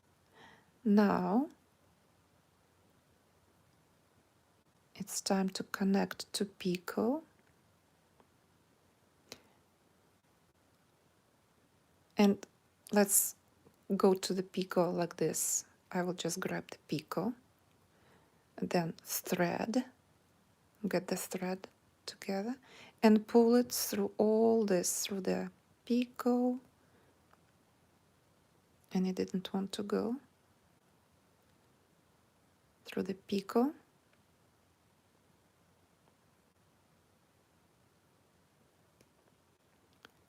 Now it's time to connect to picot, and let's go to the picot like this. I will just grab the picot, and then thread, get the thread together, and pull it through all this, through the picot, and it didn't want to go, through the picot,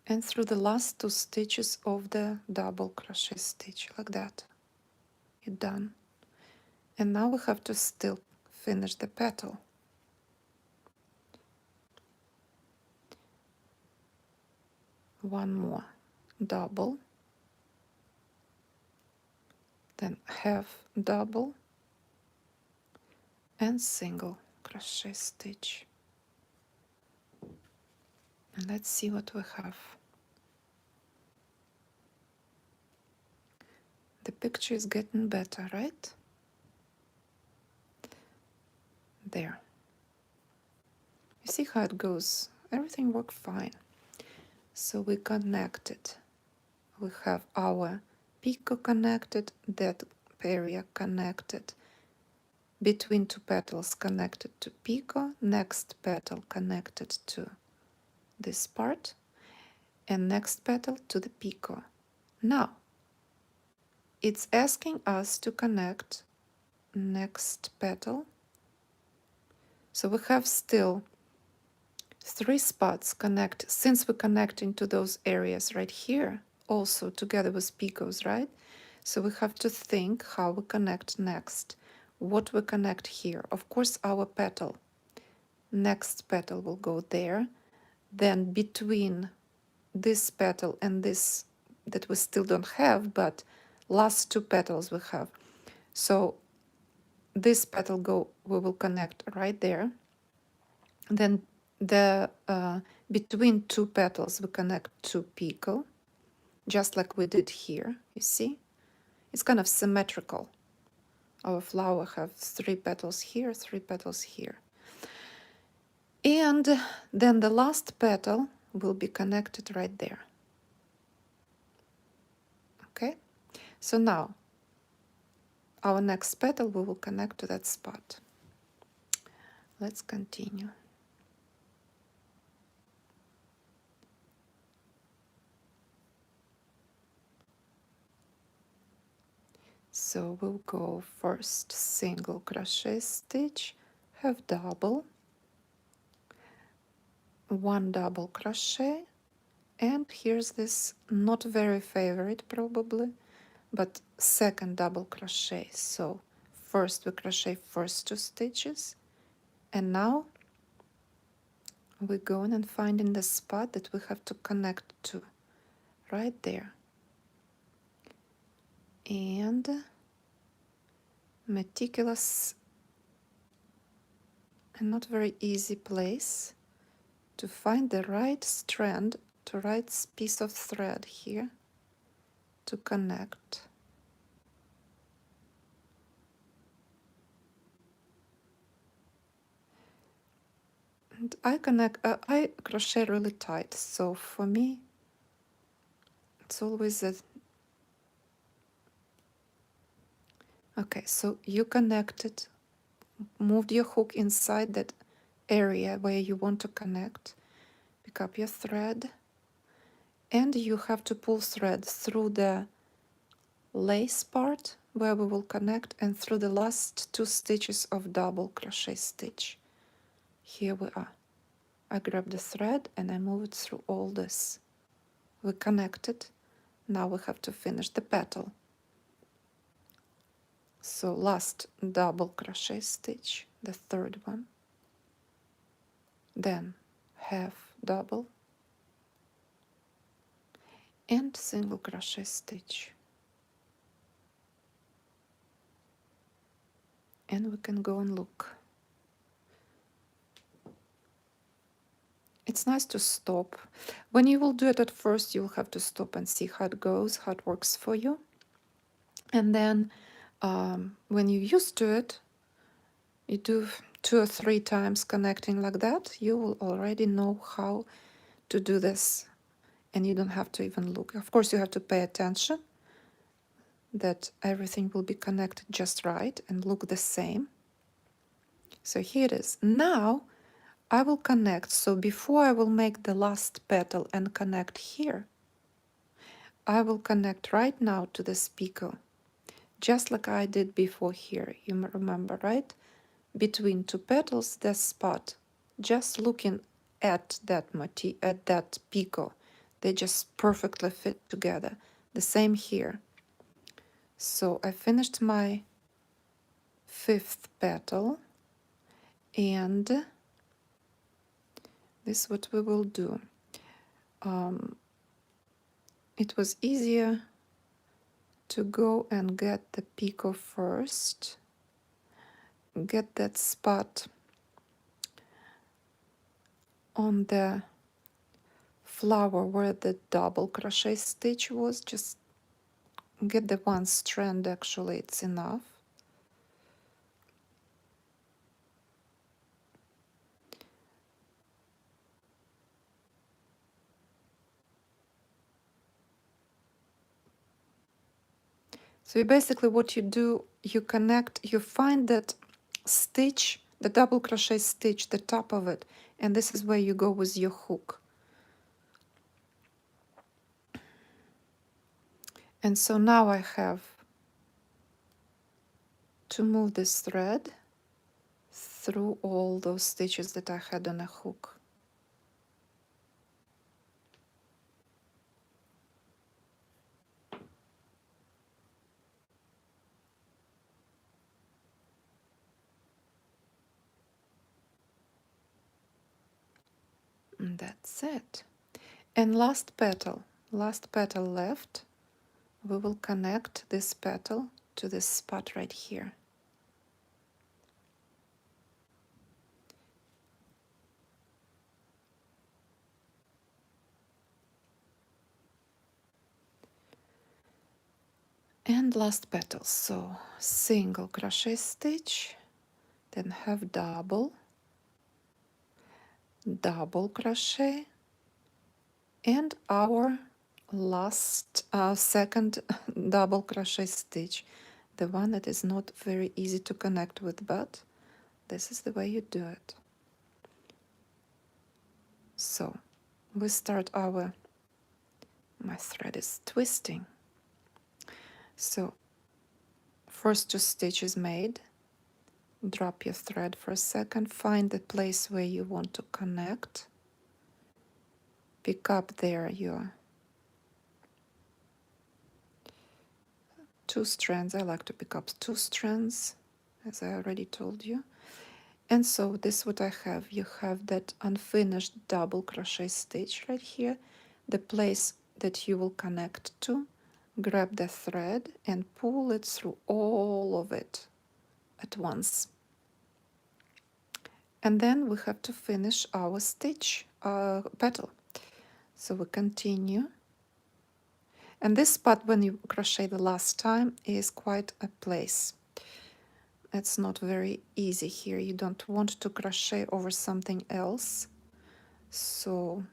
and through the last 2 stitches of the double crochet stitch, like that. You're done. And now we have to still finish the petal. One more double, then half double, and single crochet stitch. And let's see what we have. The picture is getting better, right? There. You see how it goes? Everything worked fine. So we connected. We have our picot connected, that area connected, between 2 petals connected to picot, next petal connected to this part, and next petal to the picot. Now, it's asking us to connect next petal. So we have still 3 spots connect, since we're connecting to those areas right here, also together with picots, right? So we have to think how we connect next, what we connect here. Of course, our petal, next petal will go there. Then between this petal and this that we still don't have, but last 2 petals we have. So this petal we will connect right there. Then the between 2 petals we connect to picot, just like we did here. You see, it's kind of symmetrical. Our flower has 3 petals here, 3 petals here, and then the last petal will be connected right there. Okay, so now our next petal we will connect to that spot. Let's continue. So we'll go first single crochet stitch, have double, one double crochet, and here's this not very favorite probably, but second double crochet. So first we crochet first 2 stitches, and now we're going and finding the spot that we have to connect to right there. And meticulous and not very easy place to find the right strand, the right piece of thread here to connect. And I crochet really tight, so for me it's always a okay. So you connected, moved your hook inside that area where you want to connect, pick up your thread, and you have to pull thread through the lace part where we will connect and through the last 2 stitches of double crochet stitch. Here we are. I grab the thread and I move it through all this. We connected. Now we have to finish the petal. So last double crochet stitch, the third one, then half double and single crochet stitch. And we can go and look. It's nice to stop. When you will do it at first, you'll have to stop and see how it goes, how it works for you. And then when you're used to it, you do 2 or 3 times connecting like that, you will already know how to do this. And you don't have to even look. Of course, you have to pay attention that everything will be connected just right and look the same. So here it is. Now I will connect. So before I will make the last petal and connect here, I will connect right now to this picot, just like I did before here. You remember, right? Between 2 petals, the spot. Just looking at that motif, at that picot, they just perfectly fit together. The same here. So I finished my 5th petal, and this is what we will do. It was easier to go and get the picot first, get that spot on the flower where the double crochet stitch was. Just get the one strand, actually it's enough. So basically what you do, you connect, you find that stitch, the double crochet stitch, the top of it, and this is where you go with your hook. And so now I have to move this thread through all those stitches that I had on a hook. And that's it. And last petal left, we will connect this petal to this spot right here. And last petal, so single crochet stitch, then have double, double crochet, and our last second double crochet stitch. the one that is not very easy to connect with, but this is the way you do it. So we start my thread is twisting. So first 2 stitches made, drop your thread for a second, find the place where you want to connect, pick up there your 2 strands. I like to pick up 2 strands, as I already told you. And so this is what I have. You have that unfinished double crochet stitch right here, the place that you will connect to. Grab the thread and pull it through all of it at once. And then we have to finish our stitch petal. So we continue. And this spot when you crochet the last time is quite a place. It's not very easy here. You don't want to crochet over something else. So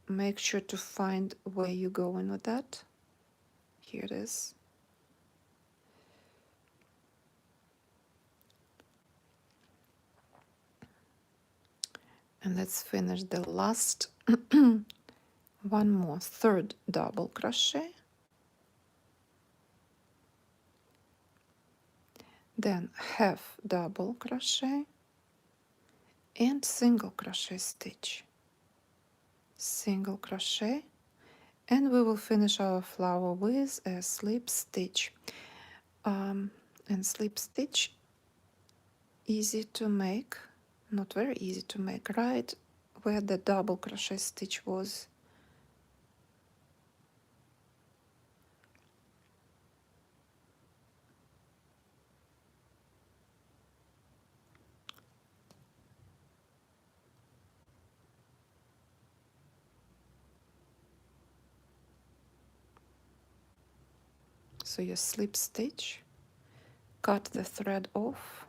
make sure to find where you're going with that. Here it is. And let's finish the last one more, third double crochet. Then half double crochet and single crochet stitch. Single crochet, and we will finish our flower with a slip stitch. And slip stitch, easy to make, not very easy to make, right where the double crochet stitch was. So you slip stitch, cut the thread off,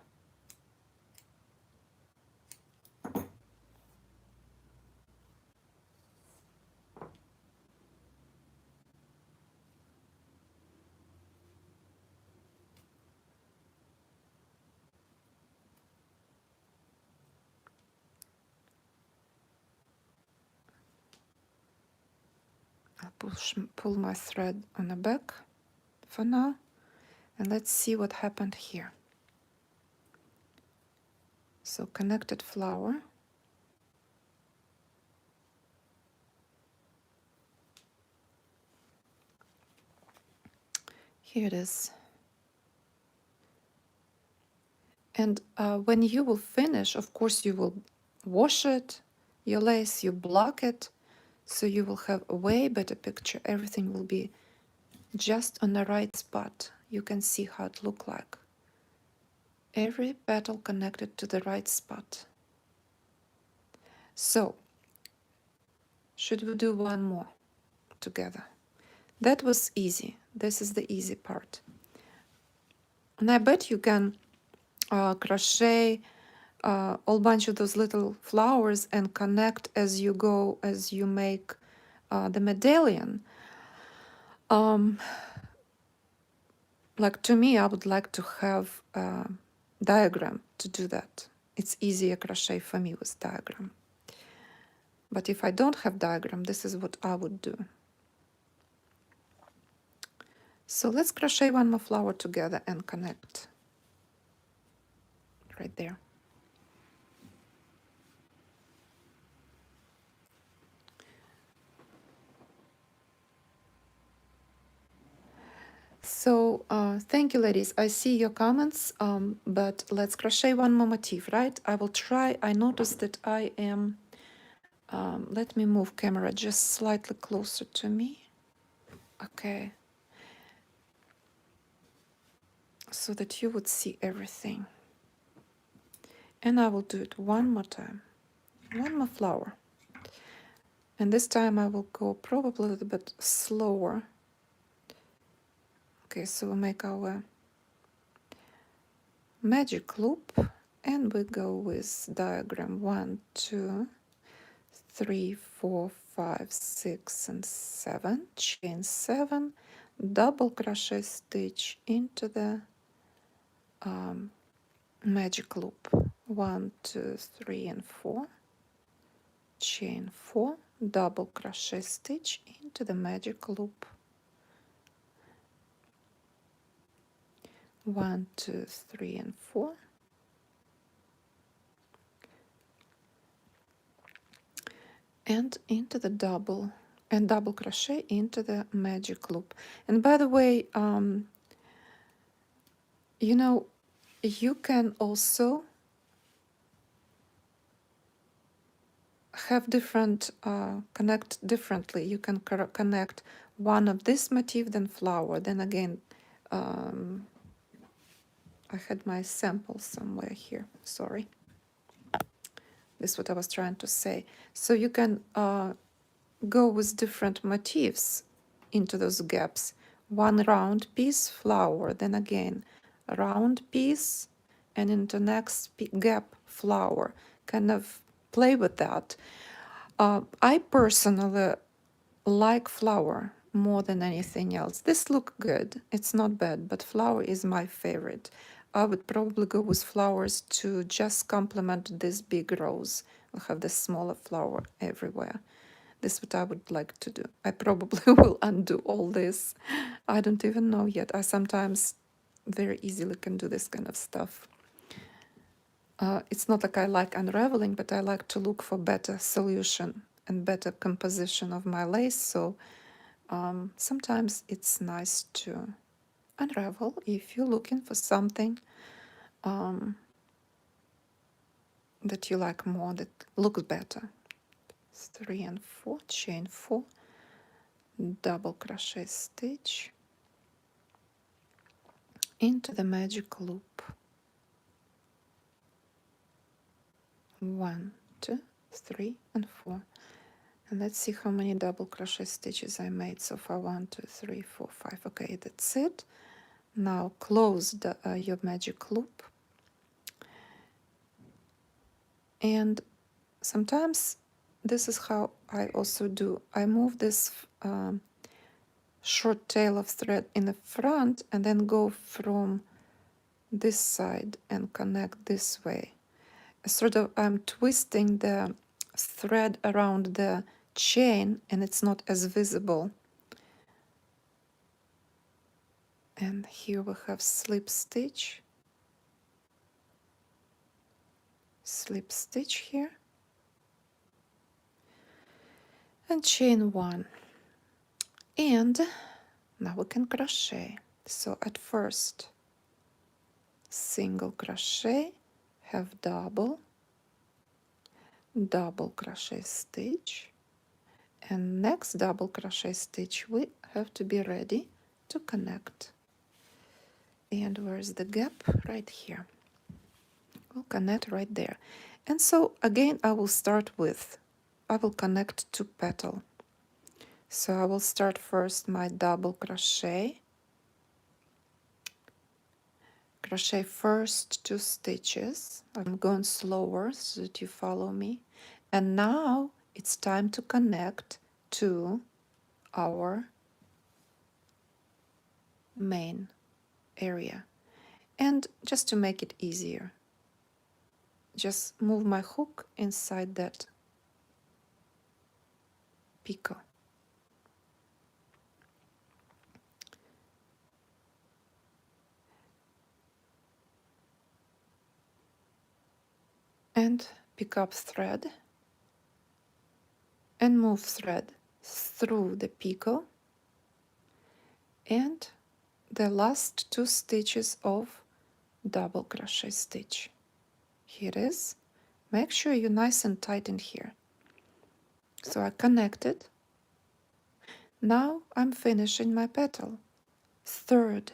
I'll pull my thread on the back for now, and let's see what happened here. So connected flower, here it is. And when you will finish, of course, you will wash it, your lace, you block it, so you will have a way better picture. Everything will be just on the right spot. You can see how it look like. Every petal connected to the right spot. So, should we do one more together? That was easy. This is the easy part. And I bet you can crochet a whole bunch of those little flowers and connect as you go, as you make the medallion. Like to me, I would like to have a diagram to do that. It's easier crochet for me with diagram. But if I don't have diagram, this is what I would do. So let's crochet one more flower together and connect right there. So thank you, ladies. I see your comments, but let's crochet one more motif, right? I will try. I noticed that I am, let me move camera just slightly closer to me. Okay. So that you would see everything. And I will do it one more time. One more flower. And this time I will go probably a little bit slower. Okay, so we'll make our magic loop and we go with diagram 1, 2, 3, 4, 5, 6, and 7. Chain 7, double crochet stitch into the magic loop. 1, 2, 3, and 4. Chain 4, double crochet stitch into the magic loop. 1, 2, 3, and 4. And into the double crochet into the magic loop. And by the way, you know, you can also have different connect differently. You can connect one of this motif, then flower, then again I had my sample somewhere here, sorry. This is what I was trying to say. So you can go with different motifs into those gaps. One round piece, flower, then again a round piece, and into next gap, flower. Kind of play with that. I personally like flower more than anything else. This look good. It's not bad, but flower is my favorite. I would probably go with flowers to just complement this big rose. I'll have the smaller flower everywhere. This is what I would like to do. I probably will undo all this. I don't even know yet. I sometimes very easily can do this kind of stuff. It's not like I like unraveling, but I like to look for better solution and better composition of my lace. So sometimes it's nice to unravel if you're looking for something that you like more, that looks better. 3 and 4, chain 4, double crochet stitch into the magic loop. 1, 2, 3, and 4. And let's see how many double crochet stitches I made so far. 1, 2, 3, 4, 5. Okay, that's it. Now close your magic loop. And sometimes this is how I also do. I move this short tail of thread in the front and then go from this side and connect this way. Sort of I'm twisting the thread around the chain and it's not as visible. And here we have slip stitch here, and chain 1. And now we can crochet. So at first, single crochet, have double crochet stitch, and next double crochet stitch we have to be ready to connect. And where's the gap? Right here. We'll connect right there. And so again I will connect 2 petals. So I will start first my double crochet first 2 stitches. I'm going slower so that you follow me. And now it's time to connect to our main area. And just to make it easier, just move my hook inside that picot. And pick up thread and move thread through the picot and the last 2 stitches of double crochet stitch. Here it is. Make sure you're nice and tight in here. So I connected. Now I'm finishing my petal. Third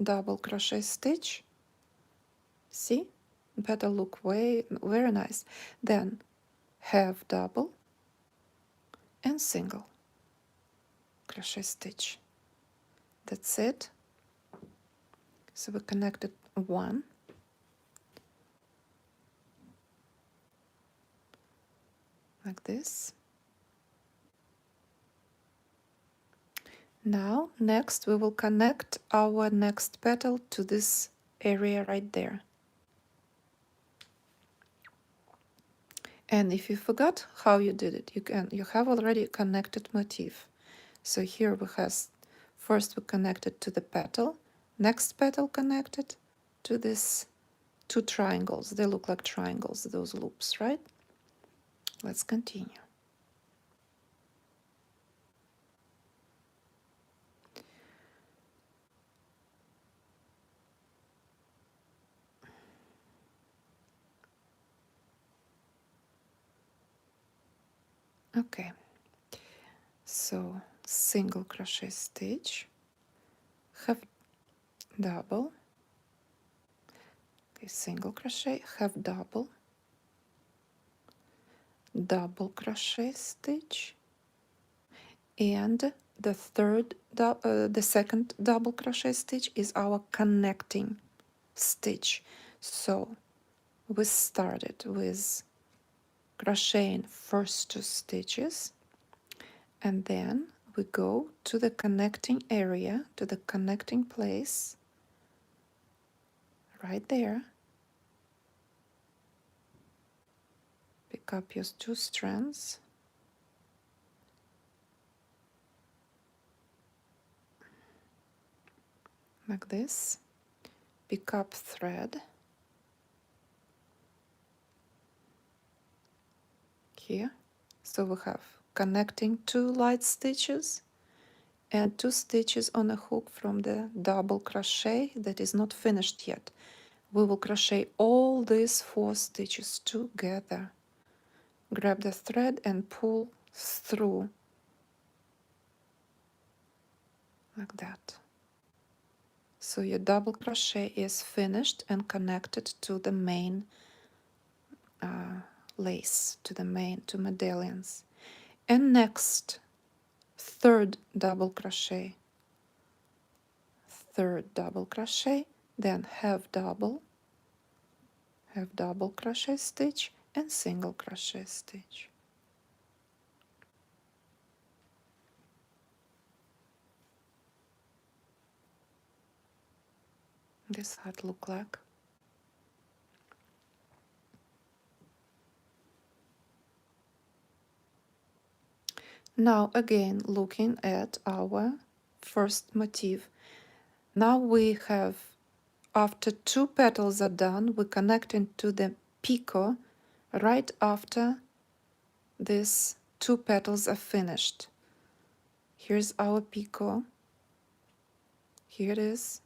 double crochet stitch. See? Petal look very nice. Then half double and single crochet stitch. That's it. So we connected 1, like this, Now, next we will connect our next petal to this area right there. And if you forgot how you did it, you have already connected motif. So here we have first we connected to the petal, next petal connected to this two triangles. They look like triangles, those loops, right? Let's continue. Okay, so single crochet stitch, half double, okay, single crochet, half double, double crochet stitch, and the second double crochet stitch is our connecting stitch. So we started with crocheting first two stitches, and then we go to the connecting area, to the connecting place right there. Pick up your two strands, like this. Pick up thread here. So we have connecting two light stitches and two stitches on a hook from the double crochet that is not finished yet. We will crochet all these 4 stitches together. Grab the thread and pull through like that. So your double crochet is finished and connected to the main lace, to medallions. And next, third double crochet, then half double crochet stitch and single crochet stitch. This how it look like. Now again looking at our first motif. Now we have, after 2 petals are done, we connect into the picot right after these 2 petals are finished. Here's our picot. Here it is.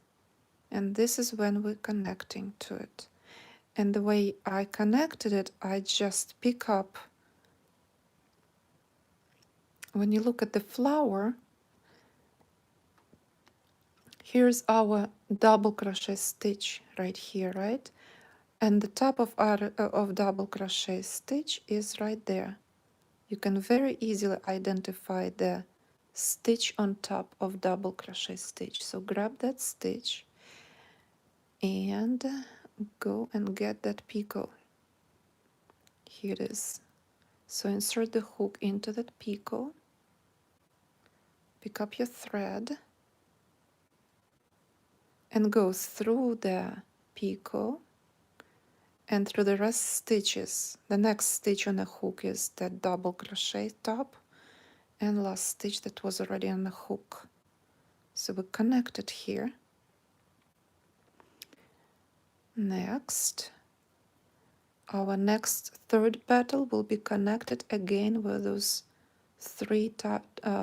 And this is when we're connecting to it. And the way I connected it, I just pick up. When you look at the flower, here's our double crochet stitch right here, right? And the top of our double crochet stitch is right there. You can very easily identify the stitch on top of double crochet stitch. So grab that stitch and go and get that picot. Here it is. So insert the hook into that picot, pick up your thread and go through the picot and through the rest stitches. The next stitch on the hook is that double crochet top and last stitch that was already on the hook. So we connect it here. Next, our next third petal will be connected again with those 3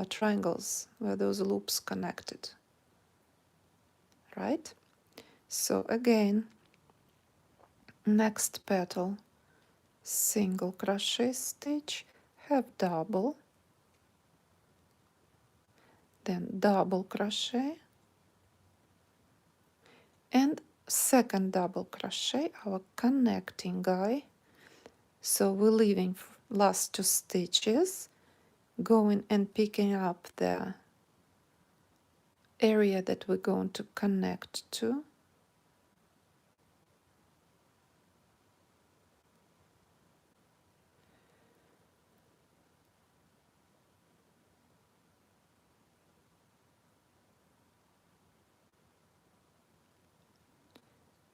triangles, where those loops connected, right? So again, next petal, single crochet stitch, half double, then double crochet, and second double crochet, our connecting guy. So we're leaving last 2 stitches, going and picking up the area that we're going to connect to.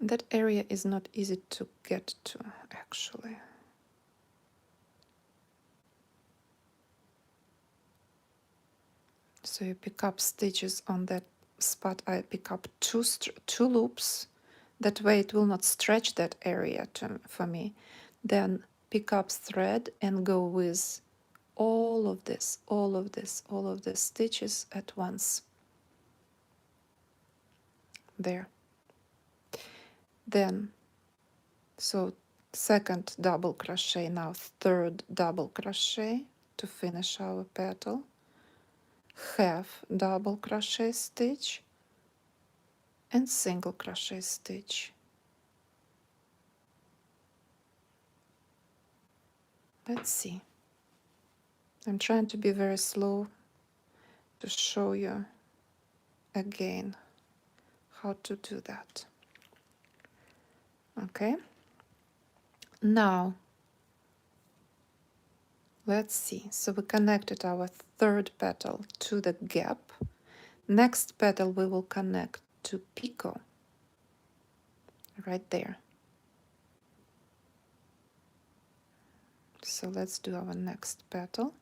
That area is not easy to get to, actually. So you pick up stitches on that spot. I pick up two loops. That way it will not stretch that area for me. Then pick up thread and go with all of this, all of this, all of the stitches at once. There. Then, so second double crochet, now third double crochet to finish our petal. Half double crochet stitch and single crochet stitch. Let's see. I'm trying to be very slow to show you again how to do that. Okay. Now, let's see. So we connected our third petal to the gap. Next petal we will connect to picot, right there. So let's do our next petal.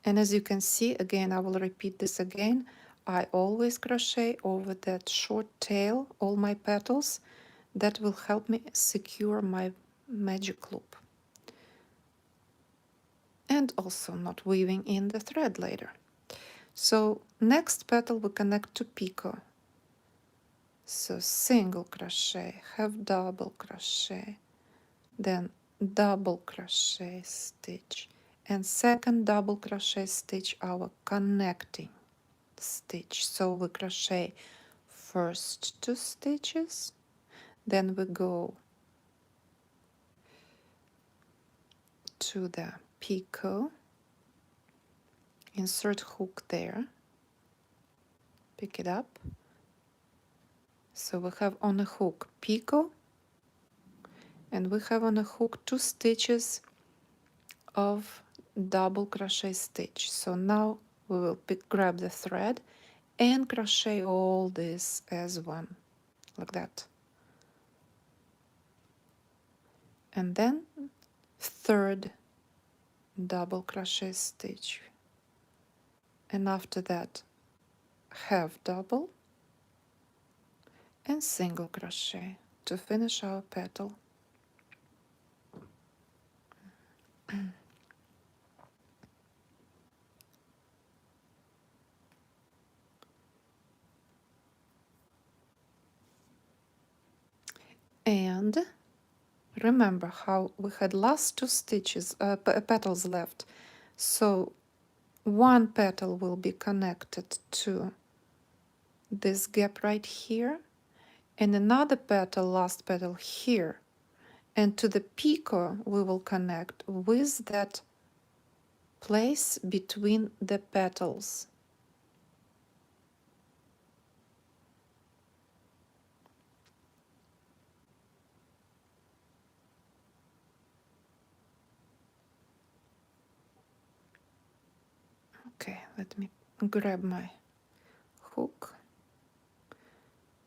And as you can see, again, I will repeat this again. I always crochet over that short tail, all my petals. That will help me secure my magic loop. And also not weaving in the thread later. So next petal we connect to picot. So single crochet, half double crochet, then double crochet stitch, and second double crochet stitch, our connecting stitch. So we crochet first 2 stitches, then we go to the picot, insert hook there, pick it up. So we have on a hook picot, and we have on a hook 2 stitches of double crochet stitch. So now we will grab the thread and crochet all this as one, like that. And then third double crochet stitch, and after that half double and single crochet to finish our petal. And remember how we had last 2 stitches, petals left. So one petal will be connected to this gap right here, and another petal, last petal here. And to the picot we will connect with that place between the petals. Okay, let me grab my hook.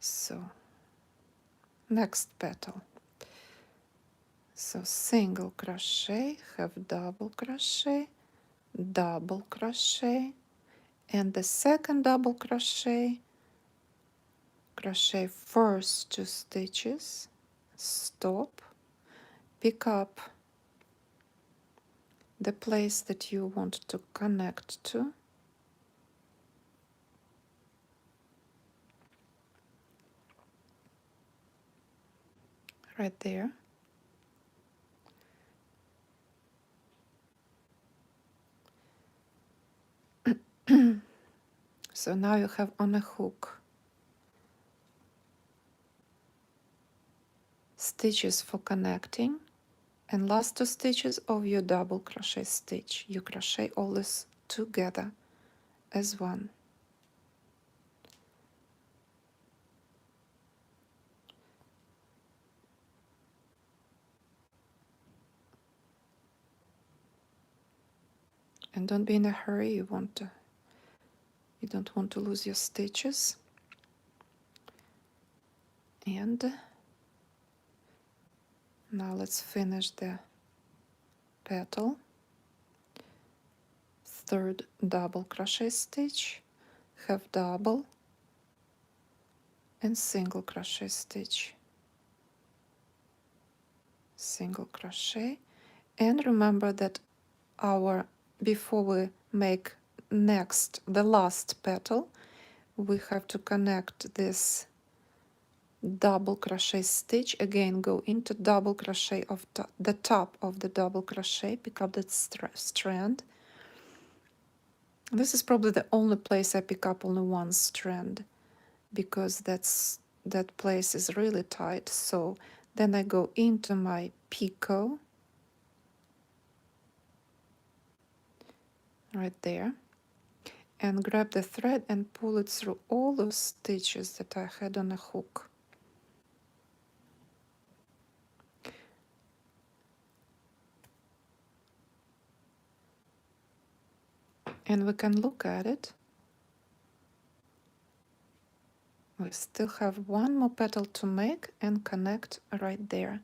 So next petal. So single crochet, half double crochet, double crochet, and the second double crochet, crochet first 2 stitches, stop, pick up the place that you want to connect to, right there. So now you have on a hook stitches for connecting, and last 2 stitches of your double crochet stitch. You crochet all this together as one. And don't be in a hurry. You don't want to lose your stitches. And now let's finish the petal. Third double crochet stitch, half double and single crochet stitch, single crochet. And remember that our before we make the last petal, we have to connect this double crochet stitch. Again, go into double crochet of the top of the double crochet, pick up that strand. This is probably the only place I pick up only one strand, because that place is really tight. So then I go into my picot right there and grab the thread and pull it through all those stitches that I had on a hook. And we can look at it. We still have one more petal to make and connect right there.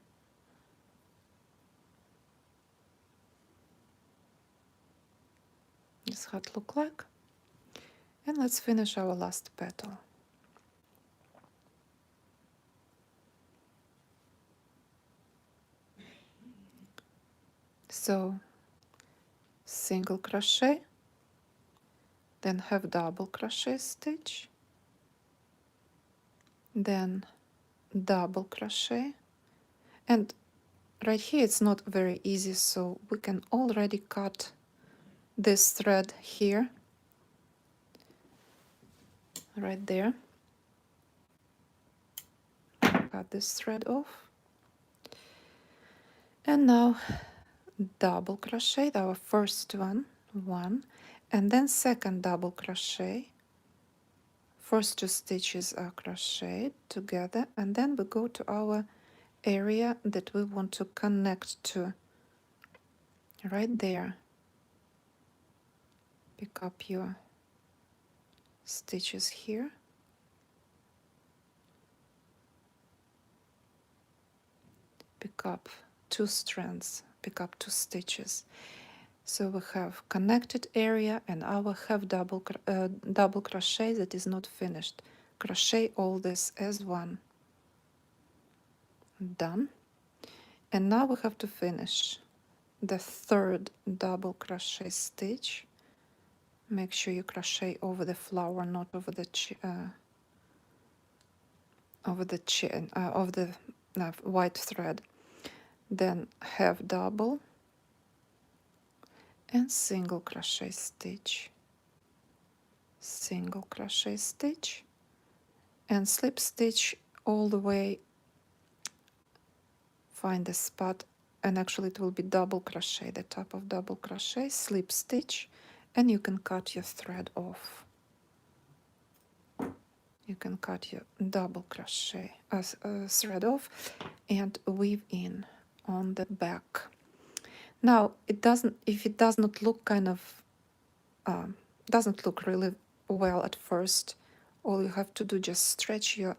This is how it looks like. And let's finish our last petal. So single crochet, then have double crochet stitch, then double crochet. And right here it's not very easy, so we can already cut this thread here, right there. Cut this thread off. And now double crochet, our first one, and then second double crochet. First two stitches are crocheted together, and then we go to our area that we want to connect to, right there. Pick up your stitches here, pick up two strands, pick up two stitches. So we have connected area and our half double crochet that is not finished. Crochet all this as one. Done. And now we have to finish the third double crochet stitch. Make sure you crochet over the flower, not over the white thread. Then half double and single crochet stitch, single crochet stitch, and slip stitch all the way. Find the spot, and actually it will be double crochet, the top of double crochet, slip stitch, and you can cut your thread off. You can cut your double crochet thread off and weave in on the back. Now if it does not look doesn't look really well at first, all you have to do, just stretch your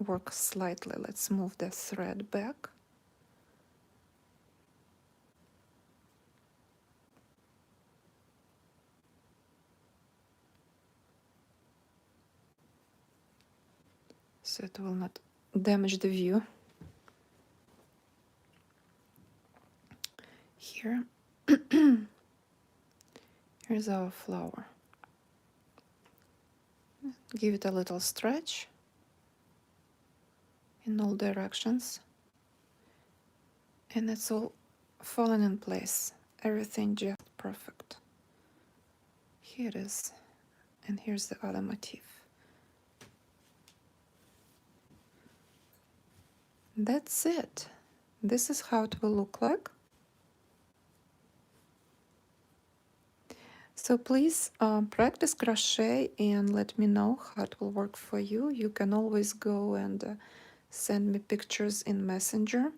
work slightly. Let's move the thread back. So it will not damage the view. Here, here's our flower. Give it a little stretch in all directions, and it's all fallen in place. Everything just perfect. Here it is, and here's the other motif. That's it. This is how it will look like. So please practice crochet and let me know how it will work for you. You can always go and send me pictures in Messenger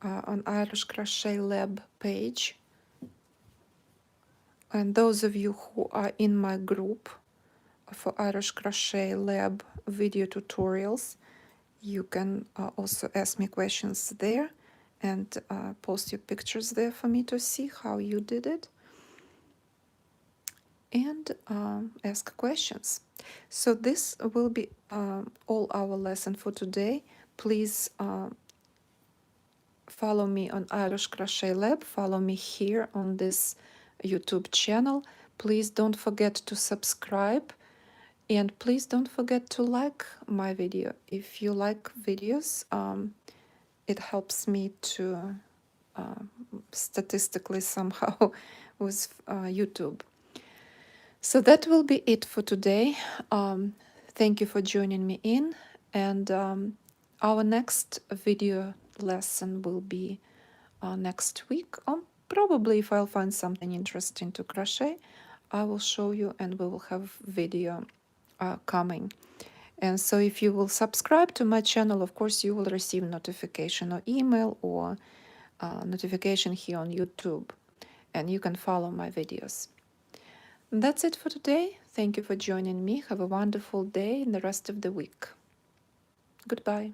on Irish Crochet Lab page. And those of you who are in my group for Irish Crochet Lab video tutorials, You can also ask me questions there and post your pictures there for me to see how you did it, and ask questions. So this will be all our lesson for today. Please follow me on Irish Crochet Lab, follow me here on this YouTube channel. Please don't forget to subscribe, and please don't forget to like my video. If you like videos, it helps me to statistically somehow with YouTube. So that will be it for today. Thank you for joining me in, and our next video lesson will be next week. Probably if I'll find something interesting to crochet, I will show you, and we will have video coming. And so if you will subscribe to my channel, of course you will receive notification or email or notification here on YouTube, and you can follow my videos. That's it for today. Thank you for joining me. Have a wonderful day and the rest of the week. Goodbye.